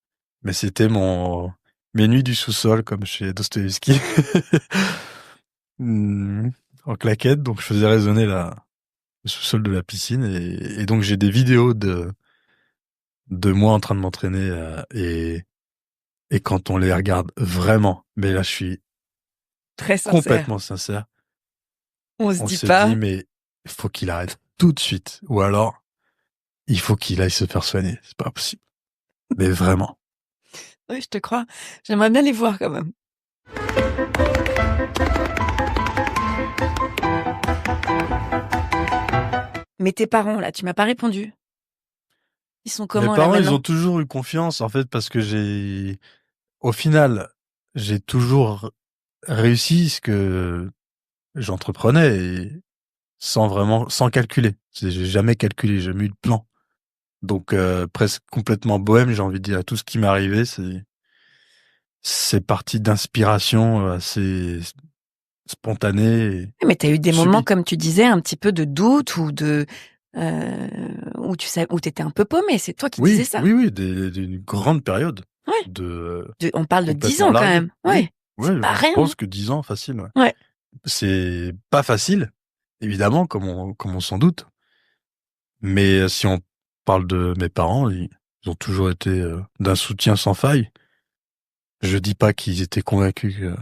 Mais c'était mes nuits du sous-sol, comme chez Dostoïevski. En claquette. Donc, je faisais résonner le sous-sol de la piscine. Et donc, j'ai des vidéos de moi en train de m'entraîner, et quand on les regarde vraiment, mais là, je suis Très sincère. complètement sincère. On On se dit se pas. dit, mais il faut qu'il arrête tout de suite. Ou alors, il faut qu'il aille se faire soigner. C'est pas possible. Mais vraiment. Oui, je te crois. J'aimerais bien les voir quand même. Mais tes parents, là, tu m'as pas répondu. Ils sont comment, Mes là, parents, ils maintenant? ont toujours eu confiance, en fait, parce que au final, j'ai toujours réussi ce que j'entreprenais, et sans calculer. J'ai jamais calculé, j'ai jamais eu de plan. Donc, presque complètement bohème, j'ai envie de dire. Tout ce qui m'est arrivé, c'est parti d'inspiration assez spontanée. Mais t'as eu des Subi. moments, comme tu disais, un petit peu de doute ou où où t'étais un peu paumé. C'est toi qui disais ça. Oui, d'une grande période. Ouais. On parle de 10 ans complètement quand largué. même. Ouais. Oui, C'est pas je rien. pense que 10 ans, facile. Ouais. Ouais. C'est pas facile, évidemment, comme on s'en doute. Mais si on parle de mes parents, ils ont toujours été d'un soutien sans faille. Je dis pas qu'ils étaient convaincus que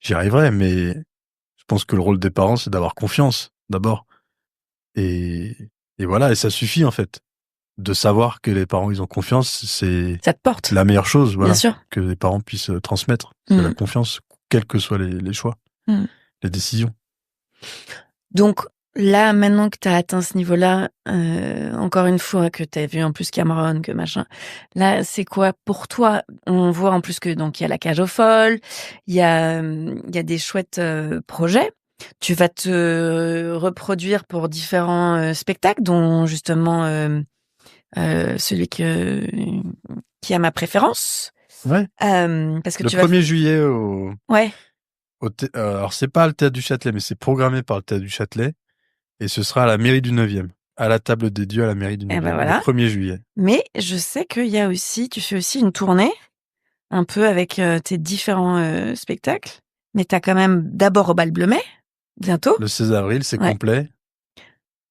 j'y arriverais, mais je pense que le rôle des parents, c'est d'avoir confiance, d'abord. Et voilà, et ça suffit, en fait. De savoir que les parents, ils ont confiance, c'est Ça te porte. la meilleure chose, voilà, Bien sûr. que les parents puissent transmettre. C'est la confiance, quels que soient les choix, les décisions. Donc, là, maintenant que tu as atteint ce niveau-là, encore une fois, que tu as vu en plus Cameron, que machin, là, c'est quoi pour toi? On voit en plus que donc il y a la cage aux folles, il y a des chouettes projets. Tu vas te reproduire pour différents spectacles, dont justement celui qui a ma préférence. Ouais. Parce que le tu 1er juillet Ouais. Alors, c'est pas le Théâtre du Châtelet, mais c'est programmé par le Théâtre du Châtelet. Et ce sera à la mairie du 9e. À la table des dieux à la mairie du 9e. Ben voilà. Le 1er juillet. Mais je sais qu'il y a aussi, tu fais aussi une tournée, un peu avec tes différents spectacles. Mais t'as quand même d'abord au Bal Bleumet, bientôt. Le 16 avril, c'est complet.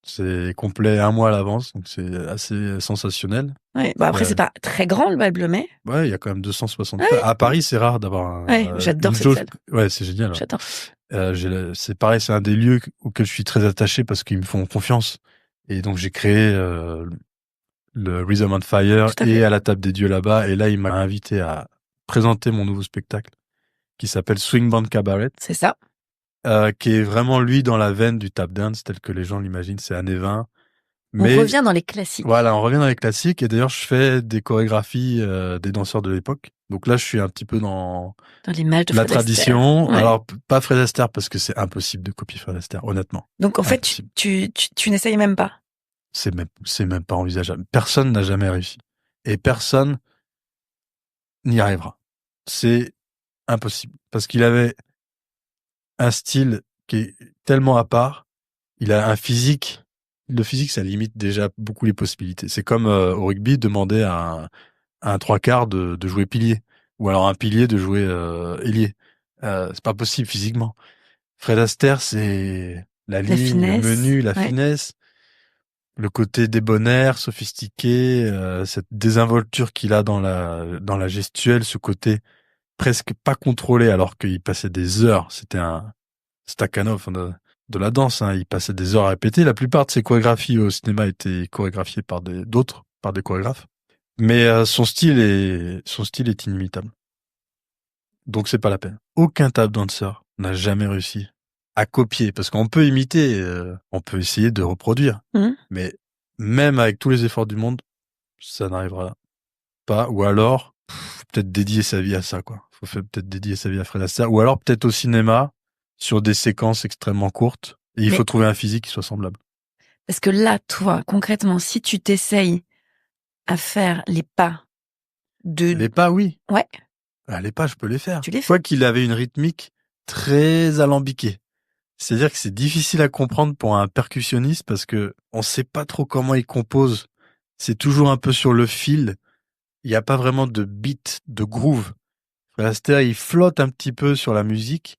C'est complet 1 mois à l'avance, donc c'est assez sensationnel. Ouais. Bon, après, c'est pas très grand, le Bal Bleumet. Ouais, il y a quand même 260 places. À Paris, c'est rare d'avoir j'adore cette salle. Ouais, c'est génial. Ouais. J'adore. C'est pareil, c'est un des lieux auxquels je suis très attaché parce qu'ils me font confiance. Et donc, j'ai créé le Rhythm on Fire et à la table des dieux là-bas. Et là, il m'a invité à présenter mon nouveau spectacle qui s'appelle Swing Band Cabaret. C'est ça. Qui est vraiment, lui, dans la veine du tap dance, tel que les gens l'imaginent. C'est années 20. Mais on revient dans les classiques. Voilà, on revient dans les classiques. Et d'ailleurs, je fais des chorégraphies des danseurs de l'époque. Donc là, je suis un petit peu dans l'image de la Fred tradition. Astaire. Ouais. Alors, pas Fred Astaire, parce que c'est impossible de copier Fred Astaire, honnêtement. Donc, en fait, tu n'essayes même pas. C'est même pas envisageable. Personne n'a jamais réussi. Et personne n'y arrivera. C'est impossible. Parce qu'il avait un style qui est tellement à part. Il a un physique. Le physique, ça limite déjà beaucoup les possibilités. C'est comme au rugby, demander à un 3/4 de jouer pilier. Ou alors un pilier de jouer ailier. C'est pas possible physiquement. Fred Astaire, c'est la ligne, finesse, le menu, la finesse, le côté débonnaire, sophistiqué, cette désinvolture qu'il a dans la gestuelle, ce côté presque pas contrôlé alors qu'il passait des heures. C'était un Stakhanov de la danse, hein. Il passait des heures à répéter. La plupart de ses chorégraphies au cinéma étaient chorégraphiées par des chorégraphes. Mais son style est inimitable. Donc c'est pas la peine. Aucun tap dancer n'a jamais réussi à copier, parce qu'on peut imiter, on peut essayer de reproduire, mais même avec tous les efforts du monde, ça n'arrivera pas. Ou alors, peut-être dédier sa vie à ça, quoi. Peut-être dédier sa vie à Fred Astaire, ou alors peut-être au cinéma sur des séquences extrêmement courtes. Et il faut trouver un physique qui soit semblable. Parce que là, toi, concrètement, si tu t'essayes à faire les pas Les pas, oui. Ouais. Les pas, je peux les faire. Tu les fais. Quoi qu'il avait une rythmique très alambiquée. C'est-à-dire que c'est difficile à comprendre pour un percussionniste parce que on sait pas trop comment il compose. C'est toujours un peu sur le fil. Il n'y a pas vraiment de beat, de groove. Fred Astaire, il flotte un petit peu sur la musique.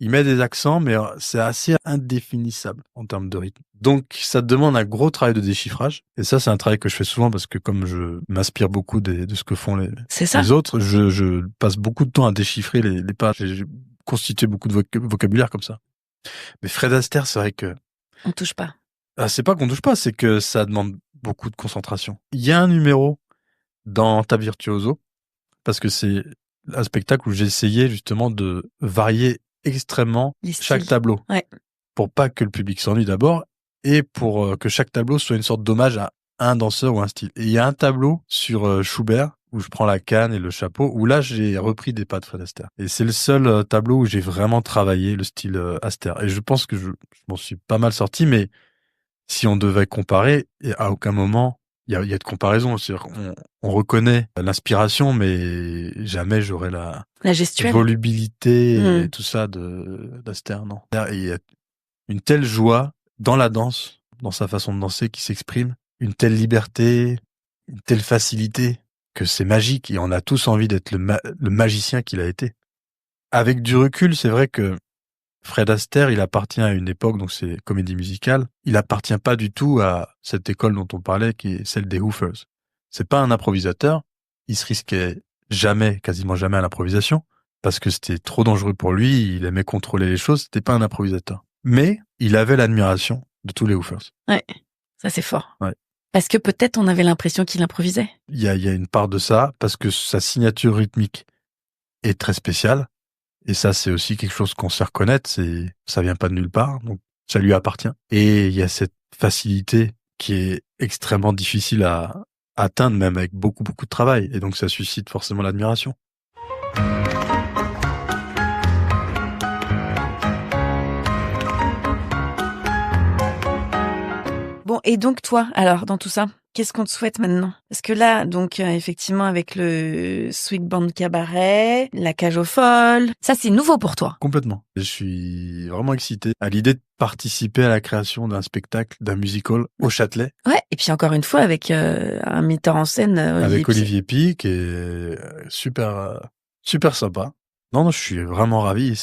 Il met des accents, mais c'est assez indéfinissable en termes de rythme. Donc, ça demande un gros travail de déchiffrage. Et ça, c'est un travail que je fais souvent parce que comme je m'inspire beaucoup de ce que font les autres, je passe beaucoup de temps à déchiffrer les pas. J'ai constitué beaucoup de vocabulaire comme ça. Mais Fred Astaire, c'est vrai que... On touche pas. C'est pas qu'on touche pas, c'est que ça demande beaucoup de concentration. Il y a un numéro dans Tap Virtuoso, parce que c'est un spectacle où j'ai essayé justement de varier extrêmement chaque tableau. Ouais. Pour pas que le public s'ennuie d'abord, et pour que chaque tableau soit une sorte d'hommage à un danseur ou un style. Et il y a un tableau sur Schubert, où je prends la canne et le chapeau, où là j'ai repris des pas de Fred Astaire. Et c'est le seul tableau où j'ai vraiment travaillé le style Astaire. Et je pense que je m'en suis pas mal sorti, mais si on devait comparer, à aucun moment il y a de comparaison. C'est-à-dire on reconnaît l'inspiration, mais jamais j'aurais la gestuelle, volubilité et tout ça d'Astaire, non. Et il y a une telle joie dans la danse, dans sa façon de danser qui s'exprime, une telle liberté, une telle facilité, que c'est magique et on a tous envie d'être le magicien qu'il a été. Avec du recul, c'est vrai que Fred Astaire, il appartient à une époque, donc c'est comédie musicale, il appartient pas du tout à cette école dont on parlait, qui est celle des Woofers. C'est pas un improvisateur, il se risquait jamais, quasiment jamais à l'improvisation, parce que c'était trop dangereux pour lui, il aimait contrôler les choses, c'était pas un improvisateur. Mais il avait l'admiration de tous les Woofers. Ouais, ça c'est fort. Ouais. Parce que peut-être on avait l'impression qu'il improvisait. Il y a une part de ça, parce que sa signature rythmique est très spéciale. Et ça, c'est aussi quelque chose qu'on sait reconnaître, ça vient pas de nulle part, donc ça lui appartient. Et il y a cette facilité qui est extrêmement difficile à atteindre, même avec beaucoup, beaucoup de travail. Et donc ça suscite forcément l'admiration. Bon, et donc toi, alors, dans tout ça, qu'est-ce qu'on te souhaite maintenant? Parce que là, donc, effectivement, avec le Swing Band Cabaret, la Cage aux Folles, ça c'est nouveau pour toi. Complètement. Je suis vraiment excité à l'idée de participer à la création d'un spectacle, d'un musical au Châtelet. Ouais, et puis encore une fois, avec un metteur en scène, Olivier Pic, qui est super sympa. Non, je suis vraiment ravi.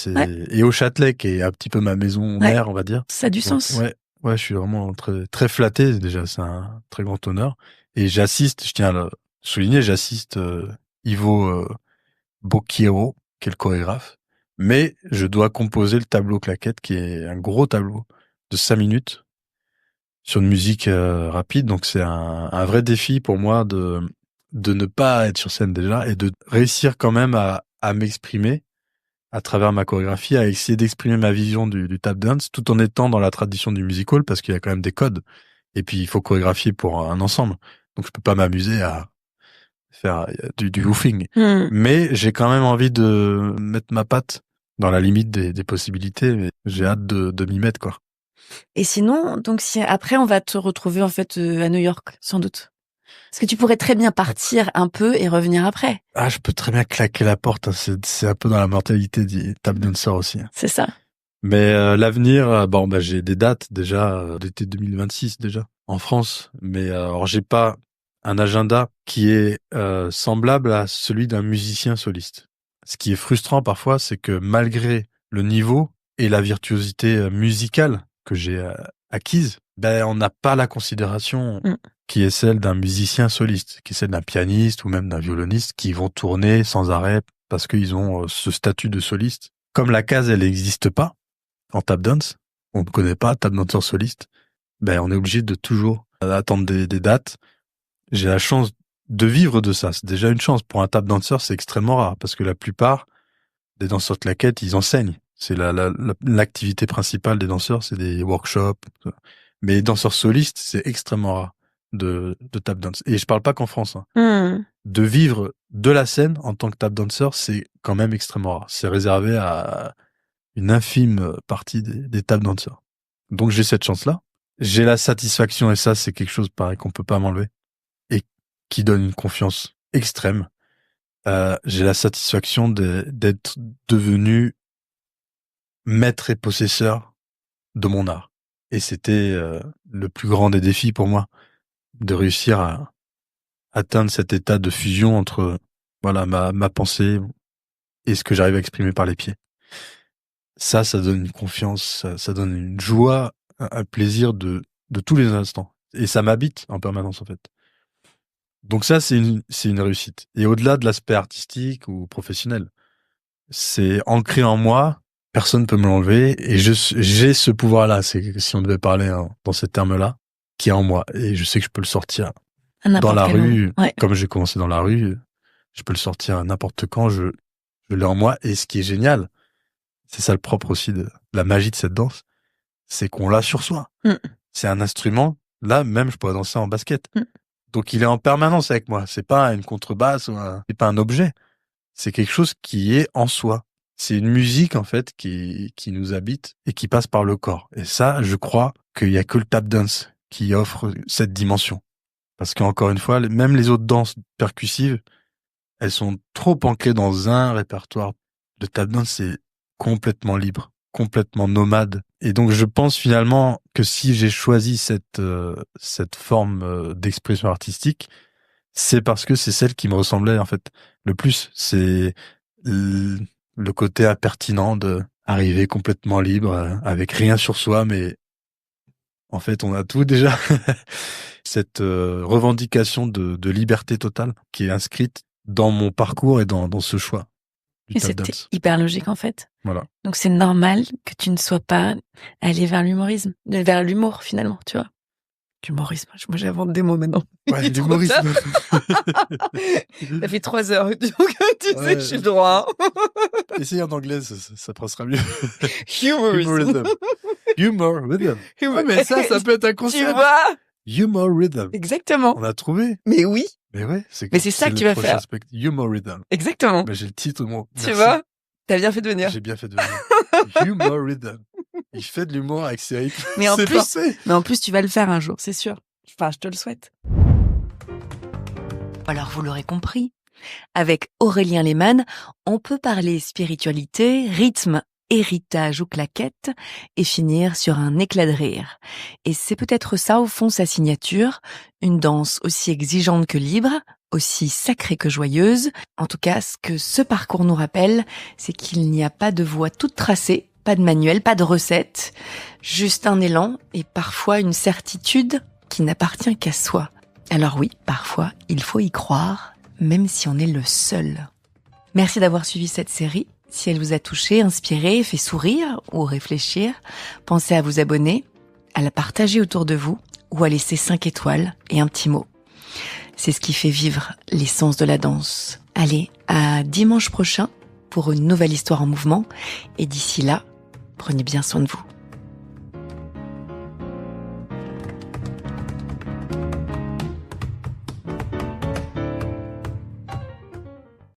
Et au Châtelet, qui est un petit peu ma maison mère, on va dire. Ça a du sens. Ouais, je suis vraiment très, très flatté. Déjà, c'est un très grand honneur. Et je tiens à le souligner, j'assiste Ivo Bocchiero, qui est le chorégraphe. Mais je dois composer le tableau claquette, qui est un gros tableau de 5 minutes sur une musique rapide. Donc, c'est un vrai défi pour moi de ne pas être sur scène déjà et de réussir quand même à m'exprimer à travers ma chorégraphie, à essayer d'exprimer ma vision du tap dance, tout en étant dans la tradition du musical, parce qu'il y a quand même des codes. Et puis, il faut chorégraphier pour un ensemble. Donc, je peux pas m'amuser à faire du woofing. Mais j'ai quand même envie de mettre ma patte dans la limite des possibilités. Mais j'ai hâte de m'y mettre, quoi. Et sinon, donc, si après, on va te retrouver, en fait, à New York, sans doute. Parce que tu pourrais très bien partir un peu et revenir après. Ah, je peux très bien claquer la porte. Hein. C'est un peu dans la mentalité du tap dancer aussi. C'est ça. Mais l'avenir, j'ai des dates déjà d'été 2026 déjà en France. Mais alors j'ai pas un agenda qui est semblable à celui d'un musicien soliste. Ce qui est frustrant parfois, c'est que malgré le niveau et la virtuosité musicale que j'ai acquise, on n'a pas la considération qui est celle d'un musicien soliste, qui est celle d'un pianiste ou même d'un violoniste qui vont tourner sans arrêt parce qu'ils ont ce statut de soliste. Comme la case, elle n'existe pas en tap dance, on ne connaît pas tap dancer soliste, on est obligé de toujours attendre des dates. J'ai la chance de vivre de ça, c'est déjà une chance. Pour un tap dancer, c'est extrêmement rare parce que la plupart des danseurs de claquettes, ils enseignent. C'est l'activité principale des danseurs, c'est des workshops. Mais les danseurs solistes, c'est extrêmement rare de tap dance. Et je parle pas qu'en France. De vivre de la scène en tant que tap dancer, c'est quand même extrêmement rare. C'est réservé à une infime partie des tap dancers. Donc j'ai cette chance-là. J'ai la satisfaction, et ça c'est quelque chose pareil qu'on peut pas m'enlever, et qui donne une confiance extrême. J'ai la satisfaction d'être devenu maître et possesseur de mon art. Et c'était le plus grand des défis pour moi, de réussir à atteindre cet état de fusion entre voilà ma pensée et ce que j'arrive à exprimer par les pieds. Ça donne une confiance, ça donne une joie, un plaisir de tous les instants. Et ça m'habite en permanence, en fait. Donc ça, c'est une réussite. Et au-delà de l'aspect artistique ou professionnel, c'est ancré en moi, personne ne peut me l'enlever, et j'ai ce pouvoir-là, c'est si on devait parler dans ces termes-là, qui est en moi. Et je sais que je peux le sortir dans la rue, comme j'ai commencé dans la rue, je peux le sortir n'importe quand, je l'ai en moi. Et ce qui est génial, c'est ça le propre aussi de la magie de cette danse, c'est qu'on l'a sur soi. C'est un instrument, là même je pourrais danser en basket. Donc il est en permanence avec moi, c'est pas une contrebasse, c'est pas un objet, c'est quelque chose qui est en soi. C'est une musique en fait qui nous habite et qui passe par le corps. Et ça, je crois qu'il y a que le tap dance qui offre cette dimension. Parce qu'encore une fois, même les autres danses percussives, elles sont trop ancrées dans un répertoire. Le tap dance, c'est complètement libre, complètement nomade. Et donc, je pense finalement que si j'ai choisi cette forme d'expression artistique, c'est parce que c'est celle qui me ressemblait en fait le plus. C'est le côté impertinent de arriver complètement libre, avec rien sur soi, mais en fait, on a tout déjà. Cette revendication de liberté totale qui est inscrite dans mon parcours et dans ce choix. Et c'était hyper logique en fait. Voilà. Donc c'est normal que tu ne sois pas allé vers l'humorisme, vers l'humour finalement, tu vois. L'humorisme, moi j'invente des mots maintenant. Ouais, l'humorisme. Ça fait 3 heures, donc tu sais, j'ai le droit. Essaye en anglais, ça passera mieux. Humorism. Humor rhythm. Ouais, mais ça peut être un concept. Tu vois? Humor rhythm. Exactement. On a trouvé. Mais oui. Mais ouais, c'est ça que tu vas faire. Humor rhythm. Exactement. J'ai le titre, moi. Tu vois? T'as bien fait de venir. J'ai bien fait de venir. Humor rhythm. Il fait de l'humour avec ses rythmes. Mais en plus, parfait. Mais en plus, tu vas le faire un jour, c'est sûr. Enfin, je te le souhaite. Alors, vous l'aurez compris, avec Aurélien Lehmann, on peut parler spiritualité, rythme, héritage ou claquette et finir sur un éclat de rire. Et c'est peut-être ça, au fond, sa signature, une danse aussi exigeante que libre, aussi sacrée que joyeuse. En tout cas, ce que ce parcours nous rappelle, c'est qu'il n'y a pas de voie toute tracée, pas de manuel, pas de recette, juste un élan et parfois une certitude qui n'appartient qu'à soi. Alors oui, parfois, il faut y croire, même si on est le seul. Merci d'avoir suivi cette série. Si elle vous a touché, inspiré, fait sourire ou réfléchir, pensez à vous abonner, à la partager autour de vous ou à laisser 5 étoiles et un petit mot. C'est ce qui fait vivre l'essence de la danse. Allez, à dimanche prochain pour une nouvelle histoire en mouvement. Et d'ici là, prenez bien soin de vous.